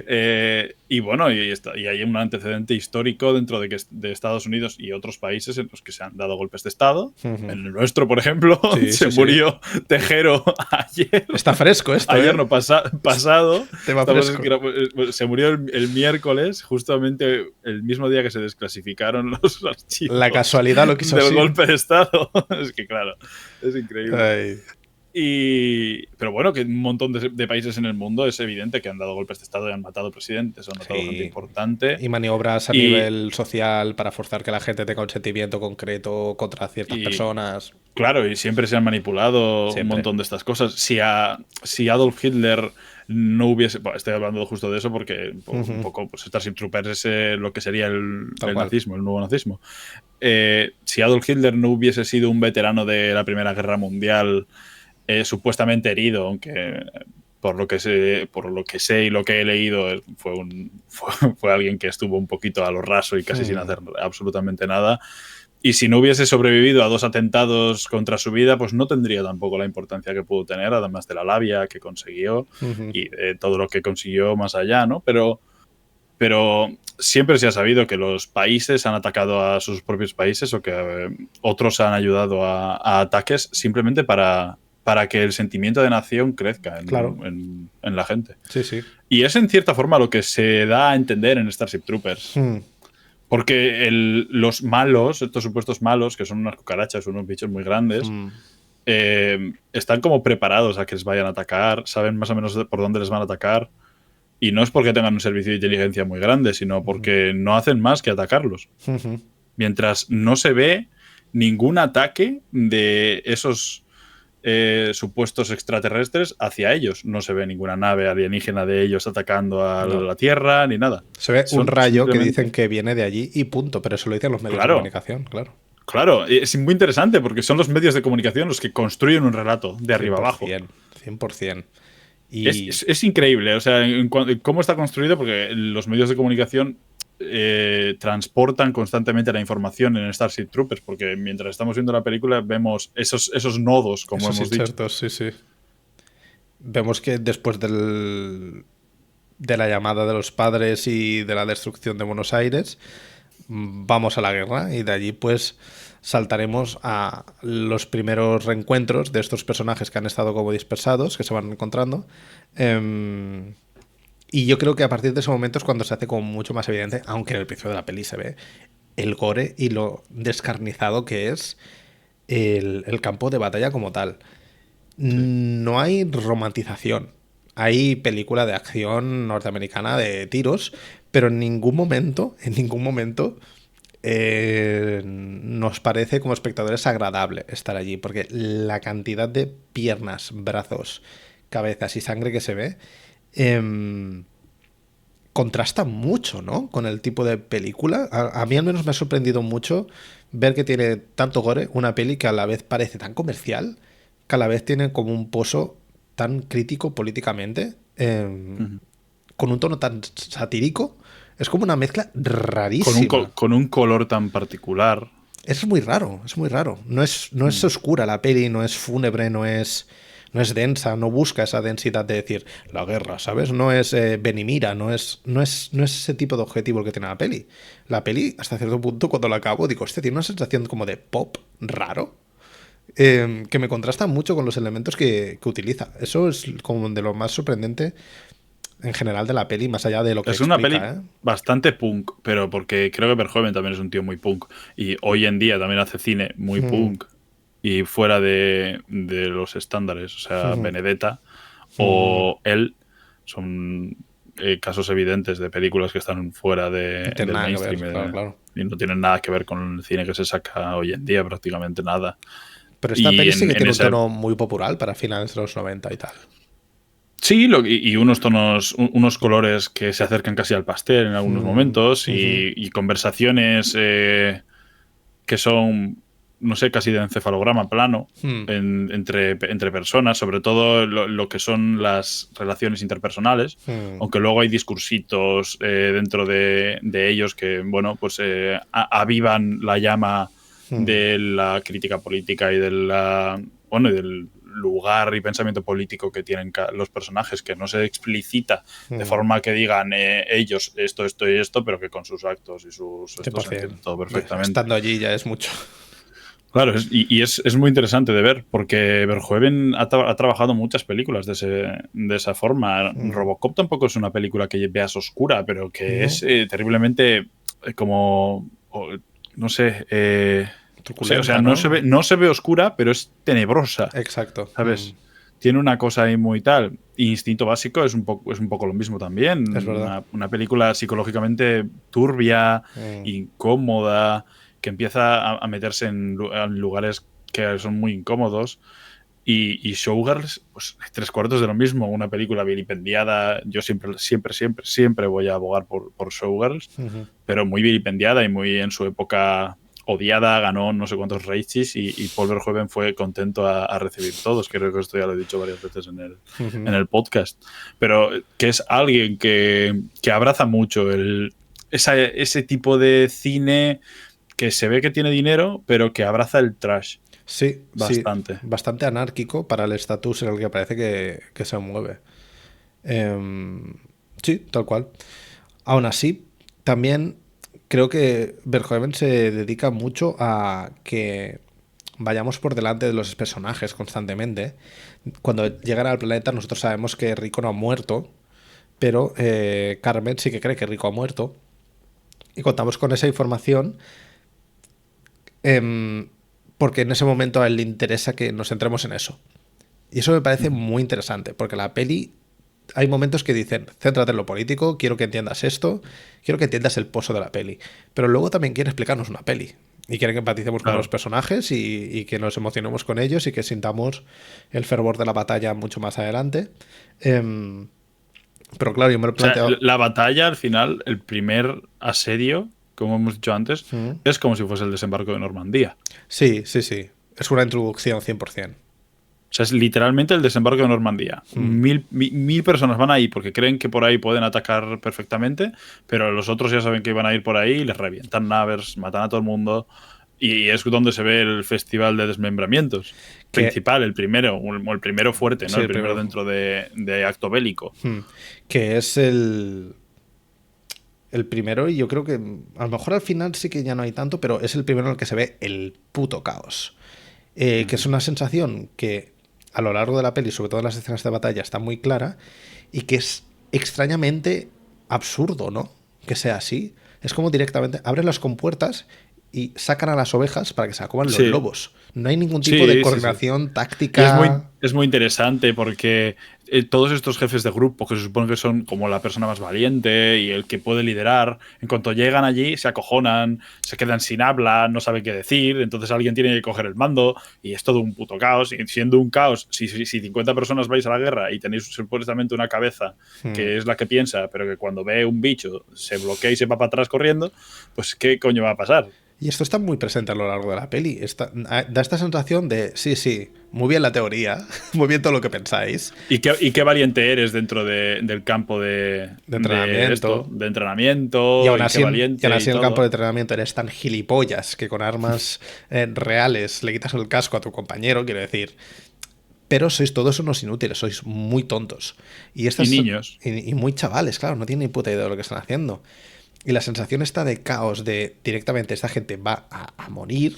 [SPEAKER 2] Y bueno, y hay un antecedente histórico dentro de Estados Unidos y otros países en los que se han dado golpes de Estado. En el nuestro, por ejemplo, se murió Tejero ayer.
[SPEAKER 1] Está fresco esto.
[SPEAKER 2] Ayer no pasado.
[SPEAKER 1] Tema fresco.
[SPEAKER 2] Se murió el miércoles, justamente el mismo día que se desclasificaron los archivos.
[SPEAKER 1] La casualidad lo quiso
[SPEAKER 2] del
[SPEAKER 1] así.
[SPEAKER 2] golpe de Estado. Es que claro, es increíble.
[SPEAKER 1] Ay.
[SPEAKER 2] Pero bueno, que un montón de países en el mundo es evidente que han dado golpes de Estado y han matado presidentes, han matado gente importante.
[SPEAKER 1] Y maniobras a nivel social para forzar que la gente tenga un sentimiento concreto contra ciertas personas.
[SPEAKER 2] Claro, y siempre se han manipulado un montón de estas cosas. Si Adolf Hitler no hubiese... Bueno, estoy hablando justo de eso porque un poco pues, Starship Troopers es lo que sería el nazismo, el nuevo nazismo. Si Adolf Hitler no hubiese sido un veterano de la Primera Guerra Mundial, supuestamente herido, aunque por lo que sé y lo que he leído fue alguien que estuvo un poquito a lo raso y casi sin hacer absolutamente nada. Y si no hubiese sobrevivido a 2 atentados contra su vida, pues no tendría tampoco la importancia que pudo tener, además de la labia que consiguió y todo lo que consiguió más allá, ¿no? Pero siempre se ha sabido que los países han atacado a sus propios países o que otros han ayudado a ataques simplemente para para que el sentimiento de nación crezca
[SPEAKER 1] Claro.
[SPEAKER 2] en la gente.
[SPEAKER 1] Sí, sí.
[SPEAKER 2] Y es en cierta forma lo que se da a entender en Starship Troopers.
[SPEAKER 1] Hmm.
[SPEAKER 2] Porque los malos, estos supuestos malos, que son unas cucarachas, unos bichos muy grandes, están como preparados a que les vayan a atacar, saben más o menos por dónde les van a atacar. Y no es porque tengan un servicio de inteligencia muy grande, sino porque no hacen más que atacarlos. Mientras no se ve ningún ataque de esos supuestos extraterrestres hacia ellos. No se ve ninguna nave alienígena de ellos atacando a la Tierra ni nada.
[SPEAKER 1] Se ve un rayo que dicen que viene de allí y punto, pero eso lo dicen los medios de comunicación, claro.
[SPEAKER 2] Claro, es muy interesante porque son los medios de comunicación los que construyen un relato de arriba abajo.
[SPEAKER 1] 100%.
[SPEAKER 2] Y es increíble, o sea, cómo está construido, porque los medios de comunicación transportan constantemente la información en Starship Troopers, porque mientras estamos viendo la película vemos esos nodos, como hemos dicho.
[SPEAKER 1] Sí, sí. Vemos que después de la llamada de los padres y de la destrucción de Buenos Aires, vamos a la guerra y de allí pues saltaremos a los primeros reencuentros de estos personajes que han estado como dispersados, que se van encontrando. Y yo creo que a partir de ese momento es cuando se hace como mucho más evidente, aunque en el principio de la peli se ve el gore y lo descarnizado que es el campo de batalla como tal. Sí. No hay romantización. Hay película de acción norteamericana de tiros, pero en ningún momento nos parece como espectadores agradable estar allí, porque la cantidad de piernas, brazos, cabezas y sangre que se ve contrasta mucho, ¿no? Con el tipo de película. A mí al menos me ha sorprendido mucho ver que tiene tanto gore una peli que a la vez parece tan comercial, que a la vez tiene como un pozo tan crítico políticamente, con un tono tan satírico. Es como una mezcla rarísima.
[SPEAKER 2] Con un color tan particular.
[SPEAKER 1] Es muy raro, es muy raro. No es oscura la peli, no es fúnebre, no es densa, no busca esa densidad de decir la guerra, ¿sabes? No es ven y mira, no es ese tipo de objetivo el que tiene la peli. La peli, hasta cierto punto, cuando la acabo, digo, hostia, tiene una sensación como de pop raro, que me contrasta mucho con los elementos que utiliza. Eso es como de lo más sorprendente en general de la peli, más allá de lo que
[SPEAKER 2] es
[SPEAKER 1] explica,
[SPEAKER 2] una peli bastante punk, pero porque creo que Verhoeven también es un tío muy punk y hoy en día también hace cine muy punk y fuera de los estándares, o sea, Benedetta o él son casos evidentes de películas que están fuera del mainstream
[SPEAKER 1] claro.
[SPEAKER 2] Y no tienen nada que ver con el cine que se saca hoy en día, prácticamente nada.
[SPEAKER 1] Pero esta peli sí que tiene un tono muy popular para finales de los 90 y tal.
[SPEAKER 2] Sí, y unos tonos, unos colores que se acercan casi al pastel en algunos momentos y conversaciones que son, no sé, casi de encefalograma plano entre personas, sobre todo lo que son las relaciones interpersonales, aunque luego hay discursitos dentro de ellos que, bueno, pues avivan la llama de la crítica política y del lugar y pensamiento político que tienen los personajes, que no se explicita de forma que digan ellos esto y esto, pero que con sus actos y sus estos se entiende todo perfectamente.
[SPEAKER 1] Estando allí ya es mucho.
[SPEAKER 2] Claro, es muy interesante de ver, porque Verhoeven ha trabajado muchas películas de esa forma. Robocop tampoco es una película que veas oscura, pero que es terriblemente como, no sé... O sea, no se ve oscura, pero es tenebrosa.
[SPEAKER 1] Exacto.
[SPEAKER 2] ¿Sabes? Tiene una cosa ahí muy tal. Instinto Básico es un poco lo mismo también.
[SPEAKER 1] Es verdad.
[SPEAKER 2] Una película psicológicamente turbia, incómoda, que empieza a meterse en lugares que son muy incómodos. Y Showgirls, pues 3/4 de lo mismo. Una película vilipendiada. Yo siempre voy a abogar por Showgirls, pero muy vilipendiada y muy en su época odiada, ganó no sé cuántos Razzies y Paul Verhoeven fue contento a recibir todos. Creo que esto ya lo he dicho varias veces en el podcast. Pero que es alguien que abraza mucho ese tipo de cine que se ve que tiene dinero, pero que abraza el trash.
[SPEAKER 1] Sí,
[SPEAKER 2] bastante.
[SPEAKER 1] Sí, bastante anárquico para el estatus en el que parece que se mueve. Sí, tal cual. Aún así, también creo que Verhoeven se dedica mucho a que vayamos por delante de los personajes constantemente. Cuando llegan al planeta nosotros sabemos que Rico no ha muerto, pero Carmen sí que cree que Rico ha muerto. Y contamos con esa información porque en ese momento a él le interesa que nos centremos en eso. Y eso me parece muy interesante, porque la peli hay momentos que dicen, céntrate en lo político, quiero que entiendas esto, quiero que entiendas el pozo de la peli. Pero luego también quiere explicarnos una peli. Y quiere que empaticemos con los personajes y que nos emocionemos con ellos y que sintamos el fervor de la batalla mucho más adelante. Pero claro, yo me lo planteo...
[SPEAKER 2] O sea, la batalla, al final, el primer asedio, como hemos dicho antes, es como si fuese el desembarco de Normandía.
[SPEAKER 1] Sí, sí, sí. Es una introducción 100%.
[SPEAKER 2] O sea, es literalmente el desembarco de Normandía. Mil personas van ahí porque creen que por ahí pueden atacar perfectamente, pero los otros ya saben que iban a ir por ahí y les revientan naves, matan a todo el mundo. Y es donde se ve el festival de desmembramientos. Principal, el primero fuerte, ¿no?
[SPEAKER 1] Sí,
[SPEAKER 2] el primero dentro de acto bélico.
[SPEAKER 1] Que es el primero, y yo creo que a lo mejor al final sí que ya no hay tanto, pero es el primero en el que se ve el puto caos. Que es una sensación que a lo largo de la peli, sobre todo en las escenas de batalla, está muy clara y que es extrañamente absurdo, ¿no? Que sea así. Es como directamente abren las compuertas y sacan a las ovejas para que se coman los lobos. No hay ningún tipo de coordinación táctica.
[SPEAKER 2] Es muy interesante porque todos estos jefes de grupo, que se supone que son como la persona más valiente y el que puede liderar, en cuanto llegan allí se acojonan, se quedan sin habla, no saben qué decir, entonces alguien tiene que coger el mando y es todo un puto caos. Y siendo un caos, si 50 personas vais a la guerra y tenéis supuestamente una cabeza que es la que piensa, pero que cuando ve un bicho se bloquea y se va para atrás corriendo, pues ¿qué coño va a pasar?
[SPEAKER 1] Y esto está muy presente a lo largo de la peli. Da esta sensación de, sí, muy bien la teoría, muy bien todo lo que pensáis.
[SPEAKER 2] ¿Y qué valiente eres dentro del campo de
[SPEAKER 1] entrenamiento?
[SPEAKER 2] De entrenamiento.
[SPEAKER 1] Y aún así,
[SPEAKER 2] en
[SPEAKER 1] el campo de entrenamiento eres tan gilipollas que con armas reales le quitas el casco a tu compañero, quiero decir. Pero sois todos unos inútiles, sois muy tontos. Y
[SPEAKER 2] niños.
[SPEAKER 1] Y muy chavales, claro, no tienen ni puta idea de lo que están haciendo. Y la sensación está de caos, de directamente esta gente va a morir.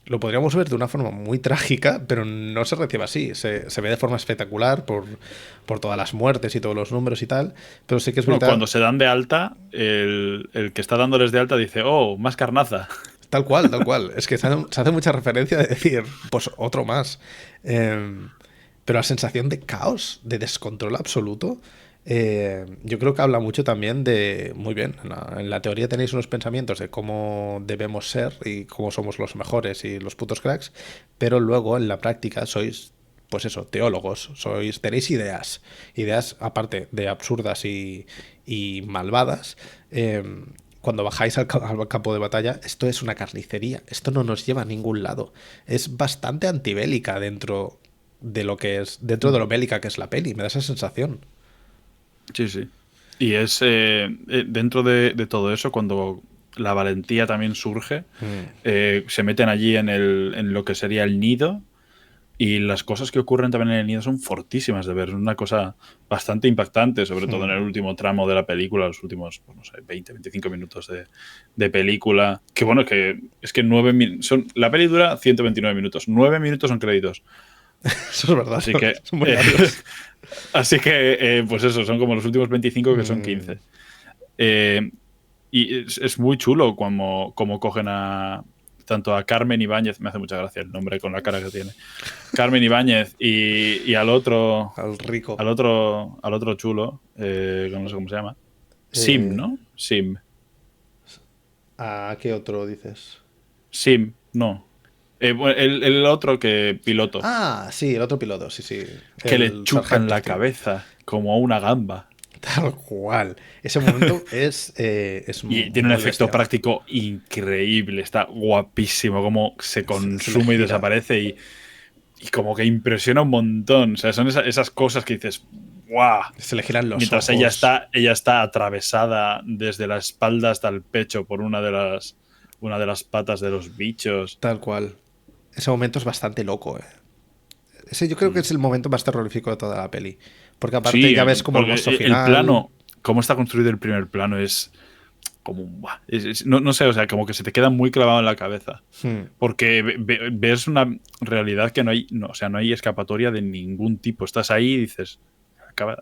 [SPEAKER 1] Lo podríamos ver de una forma muy trágica, pero no se recibe así. Se ve de forma espectacular por todas las muertes y todos los números y tal. Pero sí que es verdad.
[SPEAKER 2] Cuando se dan de alta, el que está dándoles de alta dice, oh, más carnaza.
[SPEAKER 1] Tal cual, tal cual. Es que se hace mucha referencia de decir, pues otro más. Pero la sensación de caos, de descontrol absoluto. Yo creo que habla mucho también de, muy bien, en la teoría tenéis unos pensamientos de cómo debemos ser y cómo somos los mejores y los putos cracks, pero luego en la práctica sois, pues eso, teólogos, tenéis ideas aparte de absurdas y malvadas. Cuando bajáis al campo de batalla, esto es una carnicería, esto no nos lleva a ningún lado, es bastante antibélica dentro de lo bélica que es la peli, me da esa sensación.
[SPEAKER 2] Sí, sí. Y es dentro de todo eso, cuando la valentía también surge, se meten allí en lo que sería el nido, y las cosas que ocurren también en el nido son fortísimas de ver. Es una cosa bastante impactante, sobre todo en el último tramo de la película, los últimos, pues no sé, 20-25 minutos de película. Que bueno, que es que la peli dura 129 minutos. 9 minutos son créditos.
[SPEAKER 1] Eso es verdad.
[SPEAKER 2] Así que, pues eso, son como los últimos 25 que son 15. Y es muy chulo como cogen tanto a Carmen Ibáñez, me hace mucha gracia el nombre con la cara que tiene. Carmen Ibáñez y al otro.
[SPEAKER 1] Al rico.
[SPEAKER 2] Al otro chulo, que no sé cómo se llama. Sim, ¿no? Sim.
[SPEAKER 1] ¿A qué otro dices?
[SPEAKER 2] Sim, no. El otro que piloto.
[SPEAKER 1] Ah, sí, el otro piloto, sí.
[SPEAKER 2] Que le chupan la cabeza como a una gamba.
[SPEAKER 1] Tal cual. Ese momento es
[SPEAKER 2] y tiene un efecto práctico increíble. Está guapísimo. Como se consume y desaparece. Y como que impresiona un montón. O sea, son esas cosas que dices, ¡guau!
[SPEAKER 1] Se le giran los
[SPEAKER 2] Mientras
[SPEAKER 1] ojos.
[SPEAKER 2] ella está atravesada desde la espalda hasta el pecho por una de las patas de los bichos.
[SPEAKER 1] Tal cual. Ese momento es bastante loco, Ese yo creo que es el momento más terrorífico de toda la peli. Porque aparte ya ves como el monstruo final.
[SPEAKER 2] El plano, cómo está construido el primer plano, es como buah, no sé, o sea, como que se te queda muy clavado en la cabeza. Porque ves una realidad que no hay escapatoria de ningún tipo. Estás ahí y dices,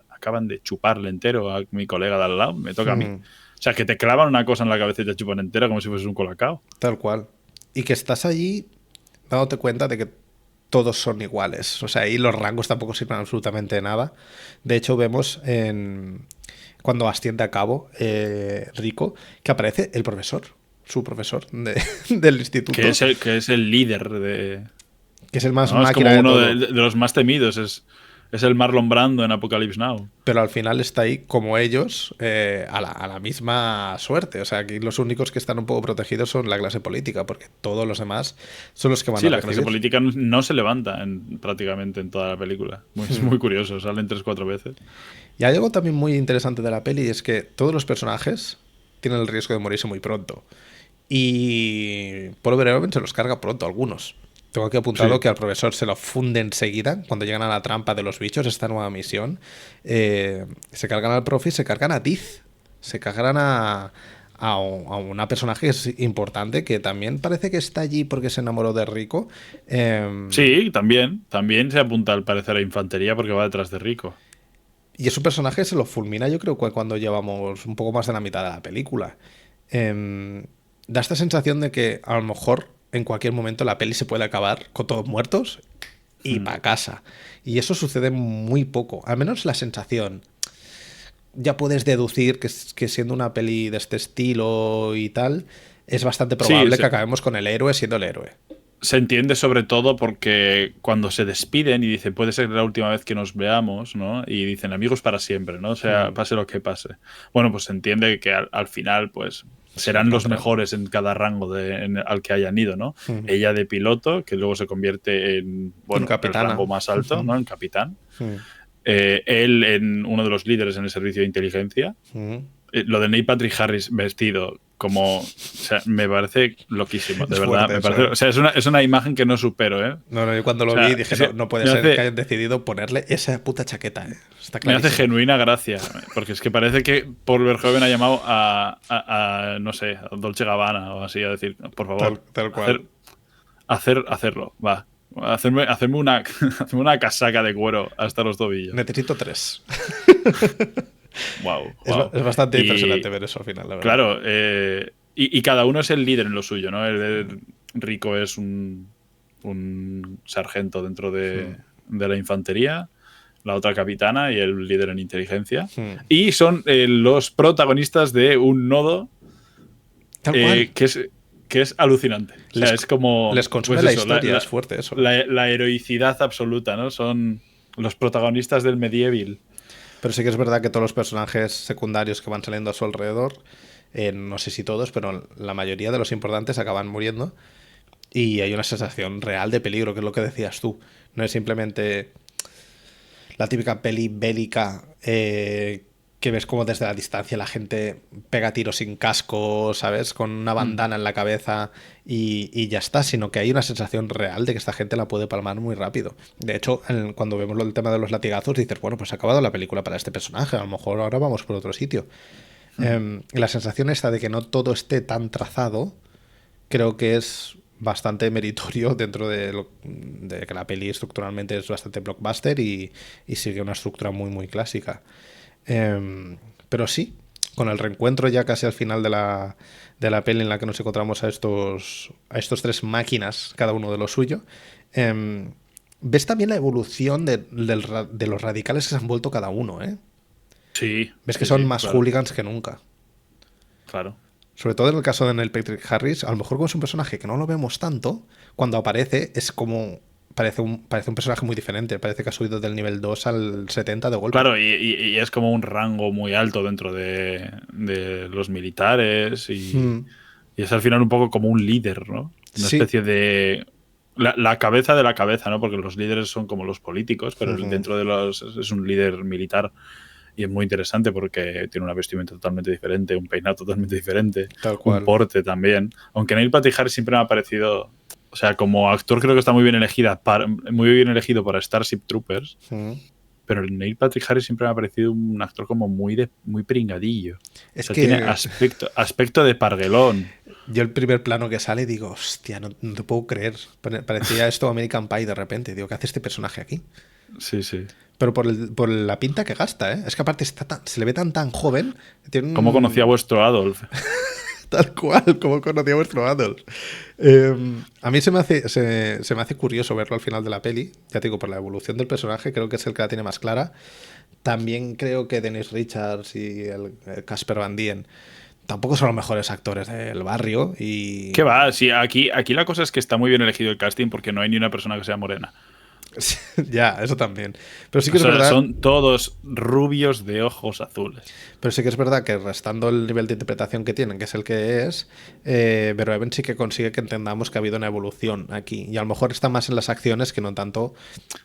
[SPEAKER 2] acaban de chuparle entero a mi colega de al lado, me toca a mí. O sea, que te clavan una cosa en la cabeza y te chupan entera como si fuese un colacao.
[SPEAKER 1] Tal cual. Y que estás allí dándote cuenta de que todos son iguales. O sea, ahí los rangos tampoco sirven absolutamente de nada. De hecho, vemos cuando asciende a cabo Rico, que aparece el profesor, su profesor del instituto.
[SPEAKER 2] Que es el líder de...
[SPEAKER 1] Que es el más
[SPEAKER 2] ¿no?
[SPEAKER 1] máquina
[SPEAKER 2] es como
[SPEAKER 1] de
[SPEAKER 2] uno
[SPEAKER 1] todo.
[SPEAKER 2] de los más temidos. Es el Marlon Brando en Apocalypse Now.
[SPEAKER 1] Pero al final está ahí como ellos a la misma suerte. O sea, aquí los únicos que están un poco protegidos son la clase política, porque todos los demás son los que van a
[SPEAKER 2] la
[SPEAKER 1] recibir.
[SPEAKER 2] clase política no se levanta prácticamente en toda la película. Es muy curioso, salen 3-4 veces.
[SPEAKER 1] Y hay algo también muy interesante de la peli, y es que todos los personajes tienen el riesgo de morirse muy pronto. Y Paul Verhoeven se los carga pronto, algunos. Tengo aquí apuntado que al profesor se lo funde enseguida cuando llegan a la trampa de los bichos, esta nueva misión. Se cargan al profe y se cargan a Tiz. Se cargan a una personaje que es importante, que también parece que está allí porque se enamoró de Rico.
[SPEAKER 2] Sí, también se apunta al parecer a infantería porque va detrás de Rico.
[SPEAKER 1] Y ese personaje se lo fulmina, yo creo, cuando llevamos un poco más de la mitad de la película. Da esta sensación de que a lo mejor en cualquier momento la peli se puede acabar con todos muertos y para casa. Y eso sucede muy poco, al menos la sensación. Ya puedes deducir que siendo una peli de este estilo y tal, es bastante probable que acabemos con el héroe siendo el héroe.
[SPEAKER 2] Se entiende sobre todo porque cuando se despiden y dicen puede ser la última vez que nos veamos, ¿no? Y dicen amigos para siempre, ¿no? O sea, pase lo que pase. Bueno, pues se entiende que al final, pues serán los mejores en cada rango al que hayan ido, ¿no? Ella de piloto, que luego se convierte en el rango más alto, ¿no? En capitán. Él en uno de los líderes en el servicio de inteligencia. Lo de Neil Patrick Harris vestido como... O sea, me parece loquísimo, de verdad. Me parece, o sea, es una imagen que no supero, ¿eh?
[SPEAKER 1] No, yo cuando lo vi dije, no puede ser que hayan decidido ponerle esa puta chaqueta, ¿eh? Está clarísimo.
[SPEAKER 2] Me hace genuina gracia, porque es que parece que Paul Verhoeven ha llamado a no sé, a Dolce Gabbana o así, a decir, por favor,
[SPEAKER 1] tal cual.
[SPEAKER 2] Hacerlo, va. Hacerme una casaca de cuero hasta los tobillos.
[SPEAKER 1] Necesito 3.
[SPEAKER 2] Wow.
[SPEAKER 1] Es bastante impresionante ver eso al final, la verdad.
[SPEAKER 2] Claro, y cada uno es el líder en lo suyo, ¿no? El Rico es un sargento dentro de la infantería, la otra capitana y el líder en inteligencia. Y son los protagonistas de un nodo que es alucinante. O sea, es como...
[SPEAKER 1] Les consume pues la historia, es fuerte eso.
[SPEAKER 2] La heroicidad absoluta, ¿no? Son los protagonistas del medieval.
[SPEAKER 1] Pero sí que es verdad que todos los personajes secundarios que van saliendo a su alrededor, no sé si todos, pero la mayoría de los importantes acaban muriendo. Y hay una sensación real de peligro, que es lo que decías tú. No es simplemente la típica peli bélica que ves como desde la distancia la gente pega tiros sin casco, ¿sabes? Con una bandana en la cabeza y ya está, sino que hay una sensación real de que esta gente la puede palmar muy rápido. De hecho, cuando vemos el tema de los latigazos, dices, bueno, pues ha acabado la película para este personaje, a lo mejor ahora vamos por otro sitio. La sensación esta de que no todo esté tan trazado, creo que es bastante meritorio dentro de que la peli estructuralmente es bastante blockbuster y sigue una estructura muy, muy clásica. Pero sí, con el reencuentro ya casi al final de la peli en la que nos encontramos a estos 3 máquinas, cada uno de lo suyo, ves también la evolución de los radicales que se han vuelto cada uno, ¿eh?
[SPEAKER 2] Sí.
[SPEAKER 1] Ves que son más hooligans que nunca.
[SPEAKER 2] Claro.
[SPEAKER 1] Sobre todo en el caso de Neil Patrick Harris, a lo mejor como es un personaje que no lo vemos tanto, cuando aparece es como... Parece un personaje muy diferente. Parece que ha subido del nivel 2 al 70 de golpe.
[SPEAKER 2] Claro, y es como un rango muy alto dentro de los militares y es al final un poco como un líder, ¿no? Una especie de... La cabeza de la cabeza, ¿no? Porque los líderes son como los políticos, pero dentro de los... Es un líder militar y es muy interesante porque tiene una vestimenta totalmente diferente, un peinado totalmente diferente,
[SPEAKER 1] tal cual.
[SPEAKER 2] Un porte también. Aunque Neil Patrick Harris siempre me ha parecido... O sea, como actor creo que está muy bien elegido para Starship Troopers. pero el Neil Patrick Harris siempre me ha parecido un actor como muy pringadillo.
[SPEAKER 1] Es
[SPEAKER 2] o sea,
[SPEAKER 1] que
[SPEAKER 2] tiene aspecto de parguelón.
[SPEAKER 1] yo el primer plano que sale digo, hostia, no te puedo creer. Parecía esto American Pie de repente. Digo, ¿qué hace este personaje aquí?
[SPEAKER 2] Sí, sí.
[SPEAKER 1] Pero por la pinta que gasta, ¿eh? Es que aparte se le ve tan joven. Tiene
[SPEAKER 2] ¿Cómo conocía a vuestro Adolf?
[SPEAKER 1] Tal cual, como conocía a vuestro Adolf. A mí se me hace curioso verlo al final de la peli. Ya te digo, por la evolución del personaje, creo que es el que la tiene más clara. También creo que Dennis Richards y el Casper Van Dien tampoco son los mejores actores del barrio. Y
[SPEAKER 2] ¿Qué va? Sí, aquí la cosa es que está muy bien elegido el casting porque no hay ni una persona que sea morena.
[SPEAKER 1] ya, eso también. Pero sí que
[SPEAKER 2] O
[SPEAKER 1] es
[SPEAKER 2] sea,
[SPEAKER 1] verdad.
[SPEAKER 2] son todos rubios de ojos azules.
[SPEAKER 1] Pero sí que es verdad que restando el nivel de interpretación que tienen, que es el que es, Verhoeven sí que consigue que entendamos que ha habido una evolución aquí. Y a lo mejor está más en las acciones que no tanto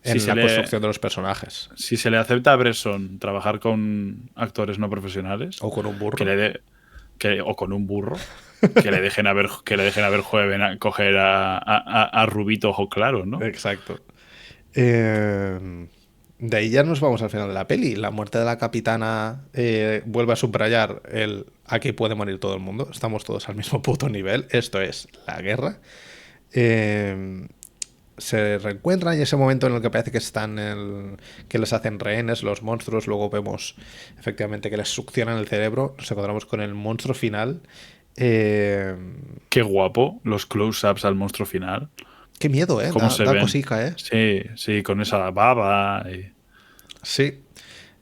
[SPEAKER 1] en la construcción de los personajes.
[SPEAKER 2] Si se le acepta a Bresson trabajar con actores no profesionales,
[SPEAKER 1] O con un burro.
[SPEAKER 2] o con un burro, que le dejen a Verhoeven coger a Rubito ojo claro, ¿no?
[SPEAKER 1] Exacto. De ahí ya nos vamos al final de la peli. La muerte de la capitana vuelve a subrayar el aquí puede morir todo el mundo. Estamos todos al mismo puto nivel. Esto es la guerra. Se reencuentran y ese momento en el que parece que que les hacen rehenes los monstruos. Luego vemos efectivamente que les succionan el cerebro. Nos encontramos con el monstruo final.
[SPEAKER 2] Qué guapo los close-ups al monstruo final.
[SPEAKER 1] Qué miedo, ¿eh?
[SPEAKER 2] ¿Cómo se
[SPEAKER 1] Da
[SPEAKER 2] ven?
[SPEAKER 1] cosica, ¿eh?
[SPEAKER 2] Sí, sí, con esa baba.
[SPEAKER 1] Sí.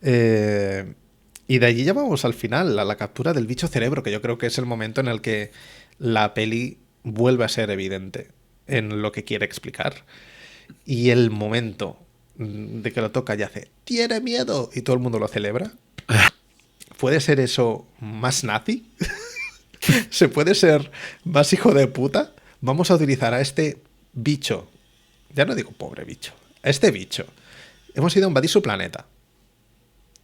[SPEAKER 1] Y de allí ya vamos al final, a la captura del bicho cerebro, que yo creo que es el momento en el que la peli vuelve a ser evidente en lo que quiere explicar. Y el momento de que lo toca y hace, ¡tiene miedo! Y todo el mundo lo celebra. ¿Puede ser eso más nazi? ¿Se puede ser más hijo de puta? Vamos a utilizar a este bicho. Ya no digo pobre bicho. A este bicho. Hemos ido a invadir su planeta.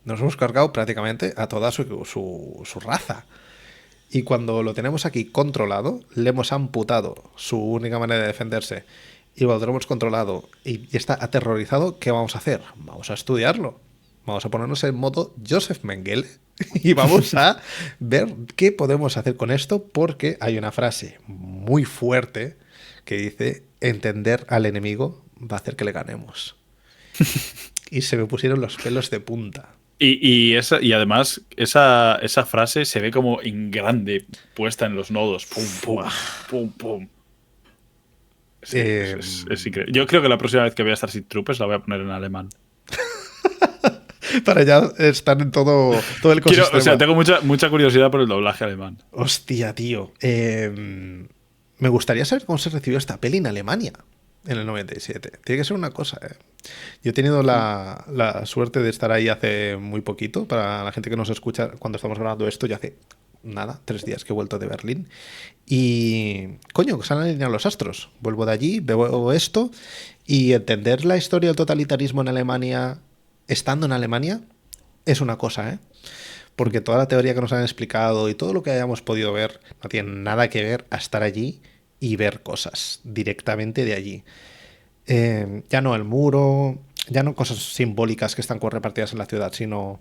[SPEAKER 1] Nos hemos cargado prácticamente a toda su raza. Y cuando lo tenemos aquí controlado, le hemos amputado su única manera de defenderse y lo tenemos controlado y está aterrorizado, ¿qué vamos a hacer? Vamos a estudiarlo. Vamos a ponernos en modo Joseph Mengele y vamos a ver qué podemos hacer con esto, porque hay una frase muy fuerte que dice, entender al enemigo va a hacer que le ganemos. Y se me pusieron los pelos de punta.
[SPEAKER 2] Y además, esa frase se ve como en grande, puesta en los nodos. Pum, pum, pum, pum. Sí, es increíble. Yo creo que la próxima vez que vea Starship Troopers la voy a poner en alemán.
[SPEAKER 1] Para ya estar en todo el ecosistema.
[SPEAKER 2] Tengo mucha curiosidad por el doblaje alemán.
[SPEAKER 1] Hostia, tío. Me gustaría saber cómo se recibió esta peli en Alemania en el 97. Tiene que ser una cosa, ¿eh? Yo he tenido la suerte de estar ahí hace muy poquito. Para la gente que nos escucha, cuando estamos grabando esto, ya hace nada, 3 días que he vuelto de Berlín. Y, coño, que se han alineado los astros. Vuelvo de allí, veo esto y entender la historia del totalitarismo en Alemania, estando en Alemania, es una cosa, ¿eh? Porque toda la teoría que nos han explicado y todo lo que hayamos podido ver no tiene nada que ver a estar allí y ver cosas directamente de allí. Ya no el muro, ya no cosas simbólicas que están repartidas en la ciudad, sino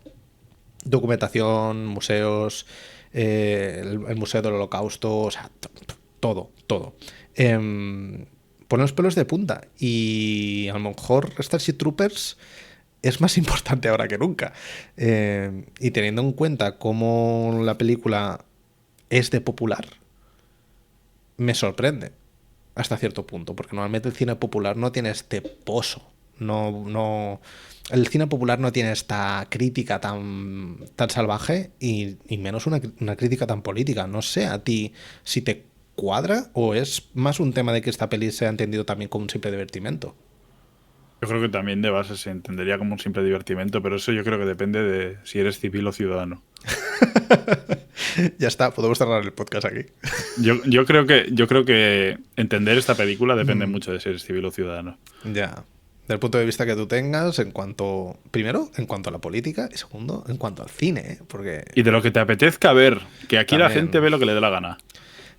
[SPEAKER 1] documentación, museos, el Museo del Holocausto, o sea, todo. Ponen los pelos de punta y a lo mejor Starship Troopers es más importante ahora que nunca. Y teniendo en cuenta cómo la película es de popular, me sorprende hasta cierto punto, porque normalmente el cine popular no tiene este pozo. El cine popular no tiene esta crítica tan salvaje y menos una crítica tan política. No sé a ti si te cuadra o es más un tema de que esta peli sea entendido también como un simple divertimento.
[SPEAKER 2] Yo creo que también de base se entendería como un simple divertimento, pero eso yo creo que depende de si eres civil o ciudadano.
[SPEAKER 1] Ya está, podemos cerrar el podcast aquí.
[SPEAKER 2] Yo creo que entender esta película depende mucho de si eres civil o ciudadano.
[SPEAKER 1] Ya. Del punto de vista que tú tengas, primero, en cuanto a la política, y segundo, en cuanto al cine, ¿eh? Porque
[SPEAKER 2] y de lo que te apetezca ver, que aquí
[SPEAKER 1] también,
[SPEAKER 2] la gente ve lo que le dé la gana.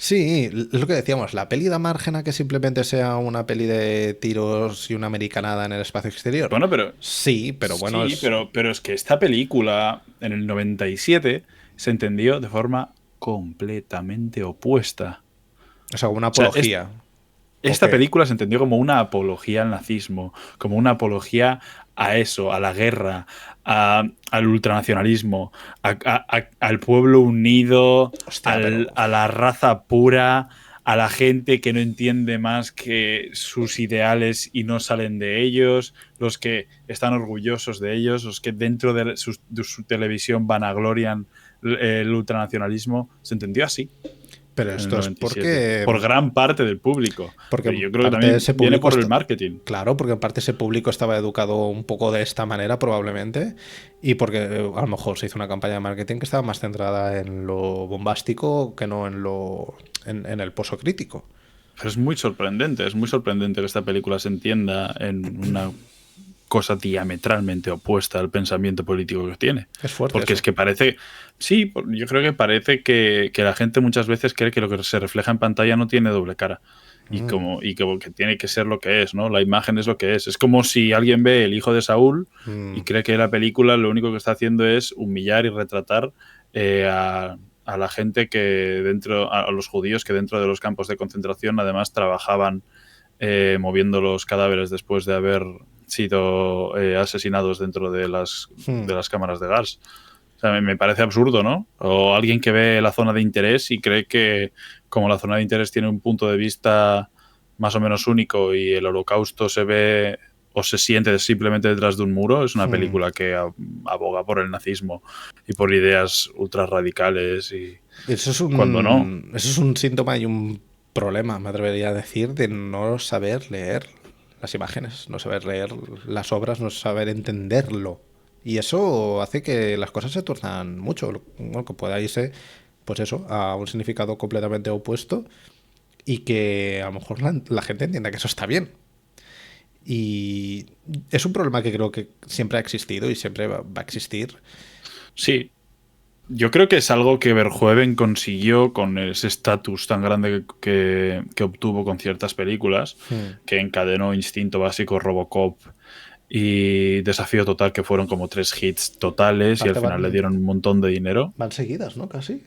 [SPEAKER 1] Sí, es lo que decíamos, la peli da margen a que simplemente sea una peli de tiros y una americanada en el espacio exterior.
[SPEAKER 2] Bueno, pero
[SPEAKER 1] Sí, pero bueno,
[SPEAKER 2] sí, pero es que esta película en el 97 se entendió de forma completamente opuesta.
[SPEAKER 1] o sea, una
[SPEAKER 2] O sea,
[SPEAKER 1] apología. ¿O
[SPEAKER 2] esta
[SPEAKER 1] qué?
[SPEAKER 2] película se entendió como una apología al nazismo, como una apología a eso, a la guerra, al ultranacionalismo, al pueblo unido,
[SPEAKER 1] Hostia, pero...
[SPEAKER 2] a la raza pura, a la gente que no entiende más que sus ideales y no salen de ellos, los que están orgullosos de ellos, los que dentro de su televisión vanaglorian el ultranacionalismo. Se entendió así
[SPEAKER 1] Pero
[SPEAKER 2] en el
[SPEAKER 1] esto es
[SPEAKER 2] 97 por gran parte del público.
[SPEAKER 1] porque
[SPEAKER 2] Pero
[SPEAKER 1] en
[SPEAKER 2] yo creo que
[SPEAKER 1] parte
[SPEAKER 2] también
[SPEAKER 1] ese
[SPEAKER 2] viene
[SPEAKER 1] público
[SPEAKER 2] por el
[SPEAKER 1] está,
[SPEAKER 2] marketing.
[SPEAKER 1] claro, porque en parte ese público estaba educado un poco de esta manera probablemente y porque a lo mejor se hizo una campaña de marketing que estaba más centrada en lo bombástico que no en lo en el pozo crítico.
[SPEAKER 2] Pero es muy sorprendente que esta película se entienda en una cosa diametralmente opuesta al pensamiento político que tiene.
[SPEAKER 1] Es fuerte
[SPEAKER 2] Porque es
[SPEAKER 1] eso.
[SPEAKER 2] que parece, sí, yo creo que parece que la gente muchas veces cree que lo que se refleja en pantalla no tiene doble cara. Y como que tiene que ser lo que es, ¿no? La imagen es lo que es. Es como si alguien ve El hijo de Saúl y
[SPEAKER 1] Mm,
[SPEAKER 2] cree que la película lo único que está haciendo es humillar y retratar a la gente que dentro, a los judíos que dentro de los campos de concentración además trabajaban moviendo los cadáveres después de haber sido asesinados dentro
[SPEAKER 1] mm.
[SPEAKER 2] de las cámaras de gas. O sea, me parece absurdo, ¿no? O alguien que ve la zona de interés y cree que como la zona de interés tiene un punto de vista más o menos único y el holocausto se ve o se siente simplemente detrás de un muro, es una
[SPEAKER 1] Hmm.
[SPEAKER 2] película que aboga por el nazismo y por ideas ultra radicales y cuando no.
[SPEAKER 1] Eso es un síntoma y un problema, me atrevería a decir, de no saber leer las imágenes, no saber leer las obras, no saber entenderlo. Y eso hace que las cosas se tuerzan mucho, bueno, que pueda irse, pues eso, a un significado completamente opuesto y que a lo mejor la gente entienda que eso está bien. Y es un problema que creo que siempre ha existido y siempre va a existir.
[SPEAKER 2] Sí, yo creo que es algo que Verhoeven consiguió con ese estatus tan grande que obtuvo con ciertas películas,
[SPEAKER 1] Hmm.
[SPEAKER 2] que encadenó Instinto Básico, Robocop y Desafío Total, que fueron como 3 hits totales y al
[SPEAKER 1] Aparte
[SPEAKER 2] final le dieron un montón de dinero.
[SPEAKER 1] van seguidas, ¿no? Casi.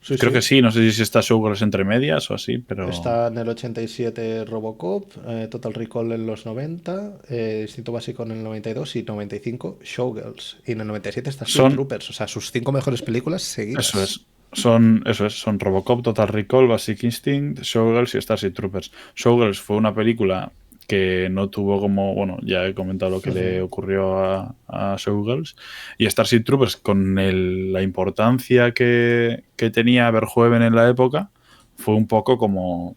[SPEAKER 1] Sí,
[SPEAKER 2] Creo que
[SPEAKER 1] sí.
[SPEAKER 2] sí, no sé si está Showgirls entre medias o así, pero
[SPEAKER 1] Está en el 87 Robocop, Total Recall en los 90, Instinto Básico en el 92 y 95 Showgirls. Y en el 97 está Street
[SPEAKER 2] son,
[SPEAKER 1] Troopers, o sea, sus 5 mejores películas
[SPEAKER 2] eso
[SPEAKER 1] seguidas.
[SPEAKER 2] es, son Robocop, Total Recall, Basic Instinct, Showgirls y Starship Troopers. Showgirls fue una película que no tuvo como, bueno, ya he comentado lo que le ocurrió a Showgirls, y Starship Troopers con la importancia que tenía Verhoeven en la época, fue un poco como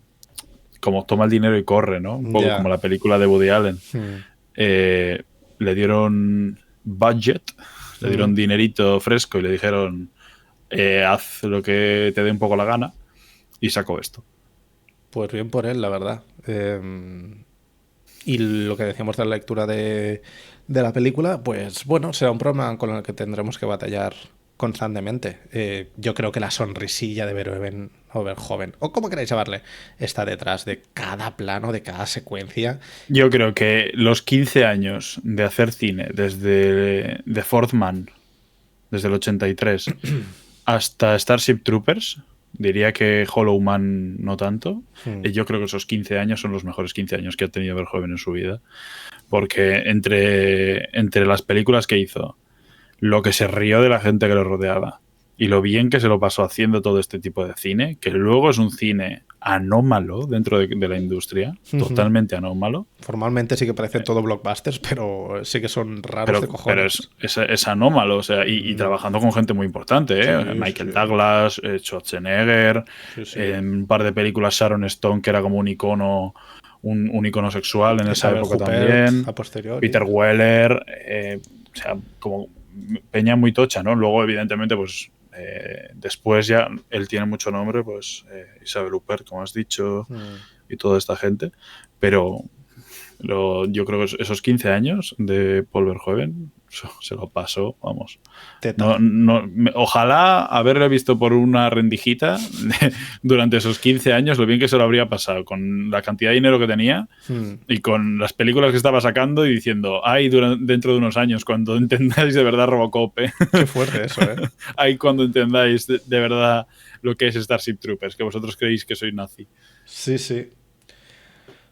[SPEAKER 2] toma el dinero y corre, ¿no? Un poco
[SPEAKER 1] Ya.
[SPEAKER 2] como la película de Woody Allen.
[SPEAKER 1] Hmm.
[SPEAKER 2] Eh, Le dieron budget, le
[SPEAKER 1] Hmm.
[SPEAKER 2] dieron dinerito fresco y le dijeron haz lo que te dé un poco la gana y sacó esto.
[SPEAKER 1] Pues bien por él, la verdad. Y lo que decíamos de la lectura de la película, pues bueno, será un problema con el que tendremos que batallar constantemente. Yo creo que la sonrisilla de Verhoeven o Verhoeven, o como queráis llamarle, está detrás de cada plano, de cada secuencia.
[SPEAKER 2] Yo creo que los 15 años de hacer cine, desde The Fourth Man, desde el 83, hasta Starship Troopers, diría que Hollow Man no tanto,
[SPEAKER 1] Hmm.
[SPEAKER 2] y yo creo que esos 15 años son los mejores 15 años que ha tenido Verhoeven en su vida, porque entre las películas que hizo, lo que se rió de la gente que lo rodeaba y lo bien que se lo pasó haciendo todo este tipo de cine, que luego es un cine anómalo dentro de la industria, totalmente anómalo,
[SPEAKER 1] Formalmente sí que parecen todo blockbusters, pero sí que son raros de
[SPEAKER 2] pero
[SPEAKER 1] cojones.
[SPEAKER 2] es anómalo, o sea, y trabajando con gente muy importante, ¿eh?
[SPEAKER 1] Sí, sí,
[SPEAKER 2] Michael
[SPEAKER 1] sí.
[SPEAKER 2] Douglas, Schwarzenegger,
[SPEAKER 1] Sí, sí.
[SPEAKER 2] en un par de películas Sharon Stone, que era como un icono sexual en esa
[SPEAKER 1] Isabel
[SPEAKER 2] época
[SPEAKER 1] Huppert
[SPEAKER 2] también,
[SPEAKER 1] a posteriori.
[SPEAKER 2] Peter Weller, o sea, como peña muy tocha, ¿no? Luego, evidentemente, pues después ya él tiene mucho nombre, pues Isabel Huppert, como has dicho,
[SPEAKER 1] Mm.
[SPEAKER 2] y toda esta gente, pero Yo creo que esos 15 años de Paul Verhoeven se lo pasó, vamos.
[SPEAKER 1] Teta.
[SPEAKER 2] Ojalá haberle visto por una rendijita durante esos 15 años lo bien que se lo habría pasado con la cantidad de dinero que tenía y con las películas que estaba sacando y diciendo, ay, dentro de unos años, cuando entendáis de verdad Robocop,
[SPEAKER 1] Qué fuerte eso,
[SPEAKER 2] Ay, cuando entendáis de verdad lo que es Starship Troopers, que vosotros creéis que soy nazi.
[SPEAKER 1] Sí, sí.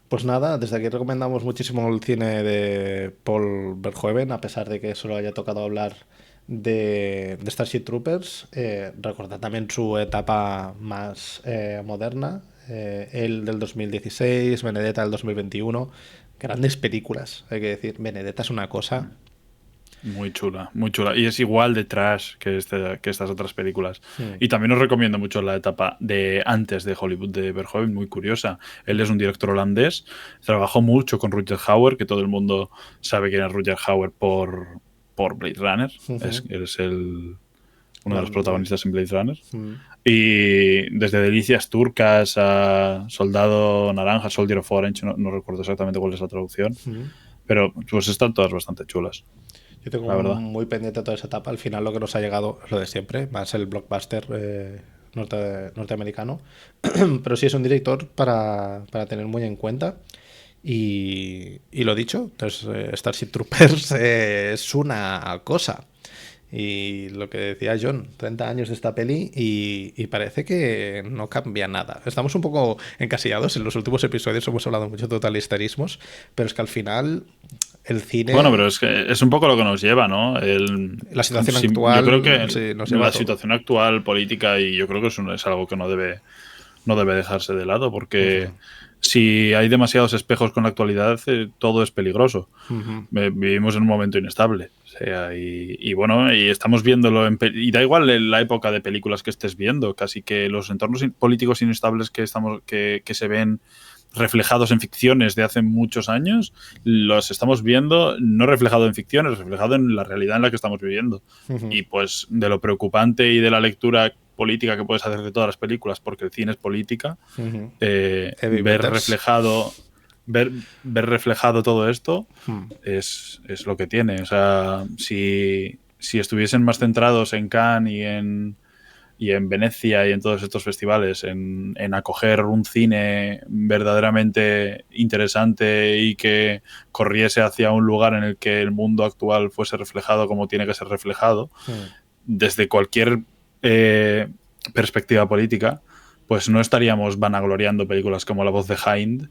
[SPEAKER 1] Pues nada, desde aquí recomendamos muchísimo el cine de Paul Verhoeven, a pesar de que solo haya tocado hablar de Starship Troopers. Recordad también su etapa más moderna, el del 2016, Benedetta del 2021. Grandes películas, hay que decir. Benedetta es una cosa.
[SPEAKER 2] Muy chula, muy chula. Y es igual de trash que estas otras películas.
[SPEAKER 1] Hmm.
[SPEAKER 2] Y también os recomiendo mucho la etapa de antes de Hollywood de Verhoeven, muy curiosa. Él es un director holandés, trabajó mucho con Rutger Hauer, que todo el mundo sabe quién es Rutger Hauer por Blade Runner. Es uno de los protagonistas en Blade Runner. Y desde Delicias Turcas a Soldado Naranja, Soldier of Orange, no recuerdo exactamente cuál es la traducción, pero pues están todas bastante chulas.
[SPEAKER 1] Yo tengo muy pendiente toda esa etapa. Al final lo que nos ha llegado es lo de siempre, más el blockbuster norteamericano. Pero sí es un director para tener muy en cuenta. Y lo dicho, entonces, Starship Troopers es una cosa. Y lo que decía John, 30 años de esta peli y parece que no cambia nada. Estamos un poco encasillados. En los últimos episodios hemos hablado mucho de totalitarismos, pero es que al final el cine...
[SPEAKER 2] Bueno, pero es que es un poco lo que nos lleva, ¿no?
[SPEAKER 1] La situación actual...
[SPEAKER 2] Yo creo que
[SPEAKER 1] sí, nos lleva
[SPEAKER 2] la situación actual, política, y yo creo que eso es algo que no debe dejarse de lado, porque si hay demasiados espejos con la actualidad, todo es peligroso. Vivimos en un momento inestable. O sea, y bueno, y estamos viéndolo y da igual en la época de películas que estés viendo, casi que los entornos políticos inestables que se ven reflejados en ficciones de hace muchos años, los estamos viendo no reflejado en ficciones, reflejado en la realidad en la que estamos viviendo. Y pues de lo preocupante y de la lectura política que puedes hacer de todas las películas, porque el cine es política, ver reflejado todo esto es lo que tiene. O sea, si estuviesen más centrados en Cannes y en Venecia y en todos estos festivales, en acoger un cine verdaderamente interesante y que corriese hacia un lugar en el que el mundo actual fuese reflejado como tiene que ser reflejado, desde cualquier perspectiva política, pues no estaríamos vanagloriando películas como La voz de Hind,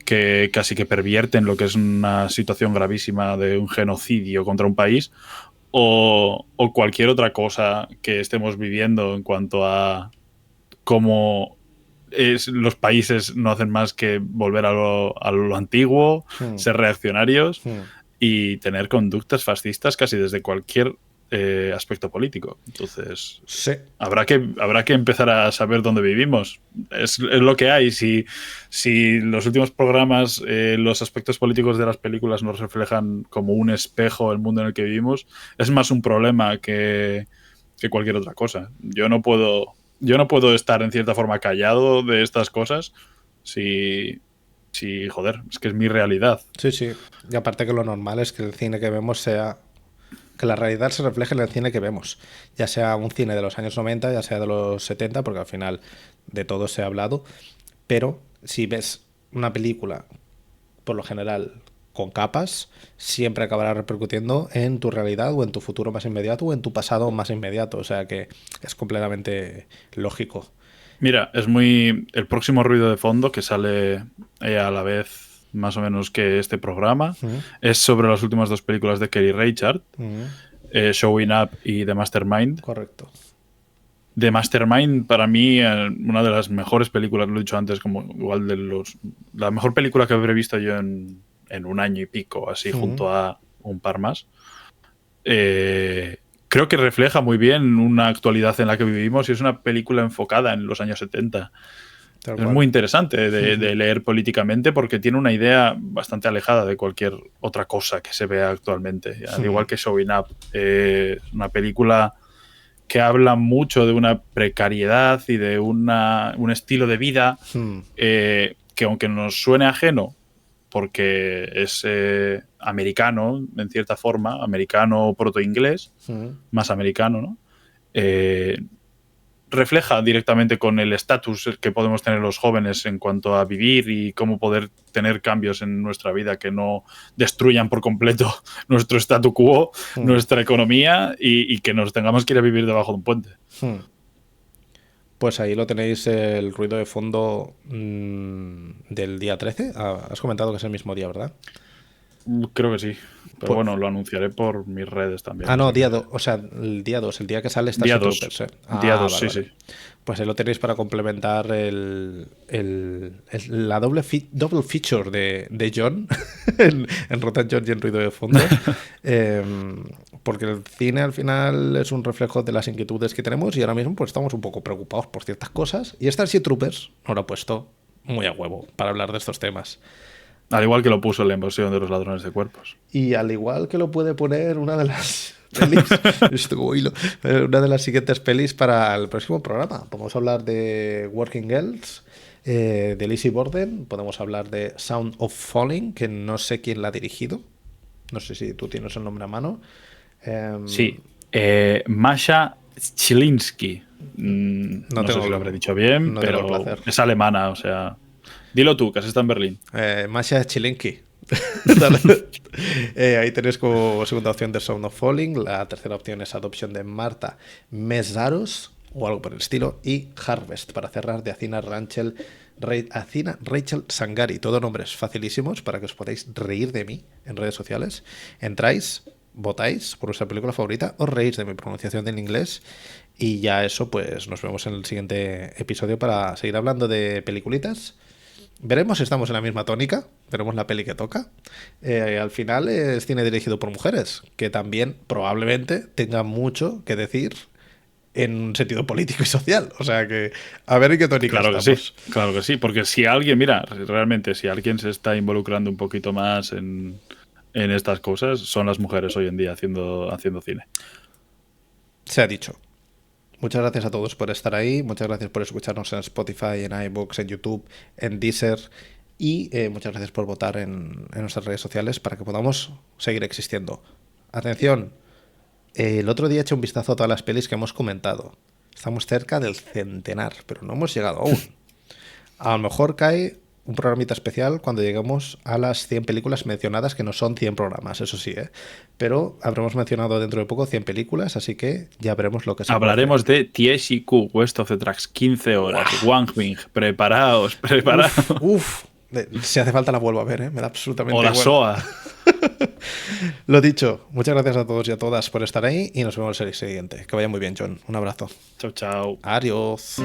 [SPEAKER 2] que casi que pervierten lo que es una situación gravísima de un genocidio contra un país, o cualquier otra cosa que estemos viviendo en cuanto a cómo los países no hacen más que volver a lo antiguo, ser reaccionarios y tener conductas fascistas casi desde cualquier aspecto político. Entonces,
[SPEAKER 1] sí,
[SPEAKER 2] habrá que empezar a saber dónde vivimos. Es lo que hay. Si los últimos programas, los aspectos políticos de las películas nos reflejan como un espejo el mundo en el que vivimos, es más un problema que cualquier otra cosa. Yo no puedo estar en cierta forma callado de estas cosas si joder, es que es mi realidad.
[SPEAKER 1] Sí, sí. Y aparte que lo normal es que el cine que vemos sea... que la realidad se refleje en el cine que vemos. Ya sea un cine de los años 90, ya sea de los 70, porque al final de todo se ha hablado. Pero si ves una película, por lo general, con capas, siempre acabará repercutiendo en tu realidad o en tu futuro más inmediato o en tu pasado más inmediato. O sea que es completamente lógico.
[SPEAKER 2] Mira, el próximo ruido de fondo que sale a la vez más o menos que este programa es sobre las últimas dos películas de Kerry Reichardt, Showing Up y The Mastermind.
[SPEAKER 1] Correcto.
[SPEAKER 2] The Mastermind, para mí, una de las mejores películas, lo he dicho antes, como igual la mejor película que habré visto yo en un año y pico, así, junto a un par más. Creo que refleja muy bien una actualidad en la que vivimos y es una película enfocada en los años 70. Es muy interesante de leer políticamente porque tiene una idea bastante alejada de cualquier otra cosa que se vea actualmente. Al igual que Showing Up, una película que habla mucho de una precariedad y de un estilo de vida que aunque nos suene ajeno, porque es americano, en cierta forma, americano proto-inglés, más americano, ¿no? Refleja directamente con el estatus que podemos tener los jóvenes en cuanto a vivir y cómo poder tener cambios en nuestra vida que no destruyan por completo nuestro statu quo, nuestra economía y que nos tengamos que ir a vivir debajo de un puente.
[SPEAKER 1] Pues ahí lo tenéis, el ruido de fondo del día 13. Has comentado que es el mismo día, ¿verdad?
[SPEAKER 2] Creo que sí. Pero bueno, lo anunciaré por mis redes también.
[SPEAKER 1] No, día 2. O sea, el día 2, el día que sale Starship Troopers.
[SPEAKER 2] Día 2,
[SPEAKER 1] vale,
[SPEAKER 2] sí.
[SPEAKER 1] Pues ahí lo tenéis para complementar la doble feature de John en Rotan John y en ruido de fondo. Porque el cine al final es un reflejo de las inquietudes que tenemos y ahora mismo pues estamos un poco preocupados por ciertas cosas. Y Starship Troopers nos lo ha puesto muy a huevo para hablar de estos temas.
[SPEAKER 2] Al igual que lo puso en La invasión de los ladrones de cuerpos.
[SPEAKER 1] Y al igual que lo puede poner una de las pelis, una de las siguientes pelis para el próximo programa. Podemos hablar de Working Girls, de Lizzie Borden, podemos hablar de Sound of Falling, que no sé quién la ha dirigido. No sé si tú tienes el nombre a mano.
[SPEAKER 2] Sí, Masha Chilinsky. No sé si lo habré dicho bien, pero es alemana, o sea... Dilo tú, que has estado en Berlín.
[SPEAKER 1] Masha Chilinsky. Ahí tenéis como segunda opción de Sound of Falling. La tercera opción es Adopción de Marta Meszaros o algo por el estilo. Y Harvest, para cerrar, de Acina Rachel Sangari. Todo nombres facilísimos para que os podáis reír de mí en redes sociales. Entráis, votáis por vuestra película favorita, os reís de mi pronunciación del inglés. Y ya eso, pues nos vemos en el siguiente episodio para seguir hablando de peliculitas. Veremos si estamos en la misma tónica, veremos la peli que toca. Al final es cine dirigido por mujeres, que también probablemente tenga mucho que decir en un sentido político y social. O sea que a ver en qué tónica estamos.
[SPEAKER 2] Claro que sí, porque si alguien, mira, realmente si alguien se está involucrando un poquito más en estas cosas, son las mujeres hoy en día haciendo cine.
[SPEAKER 1] Se ha dicho. Muchas gracias a todos por estar ahí, muchas gracias por escucharnos en Spotify, en iVoox, en YouTube, en Deezer y muchas gracias por votar en nuestras redes sociales para que podamos seguir existiendo. Atención, el otro día he hecho un vistazo a todas las pelis que hemos comentado. Estamos cerca del centenar, pero no hemos llegado aún. A lo mejor cae un programita especial cuando lleguemos a las 100 películas mencionadas, que no son 100 programas, eso sí, pero habremos mencionado dentro de poco 100 películas, así que ya veremos lo que se
[SPEAKER 2] Hablaremos de TSIQ, West of the Tracks, 15 horas, Wang Bing, preparaos.
[SPEAKER 1] Uf, si hace falta la vuelvo a ver, me da absolutamente
[SPEAKER 2] igual. O la SOA.
[SPEAKER 1] Lo dicho, muchas gracias a todos y a todas por estar ahí y nos vemos en el siguiente. Que vaya muy bien, John. Un abrazo.
[SPEAKER 2] Chao, chao.
[SPEAKER 1] Adiós.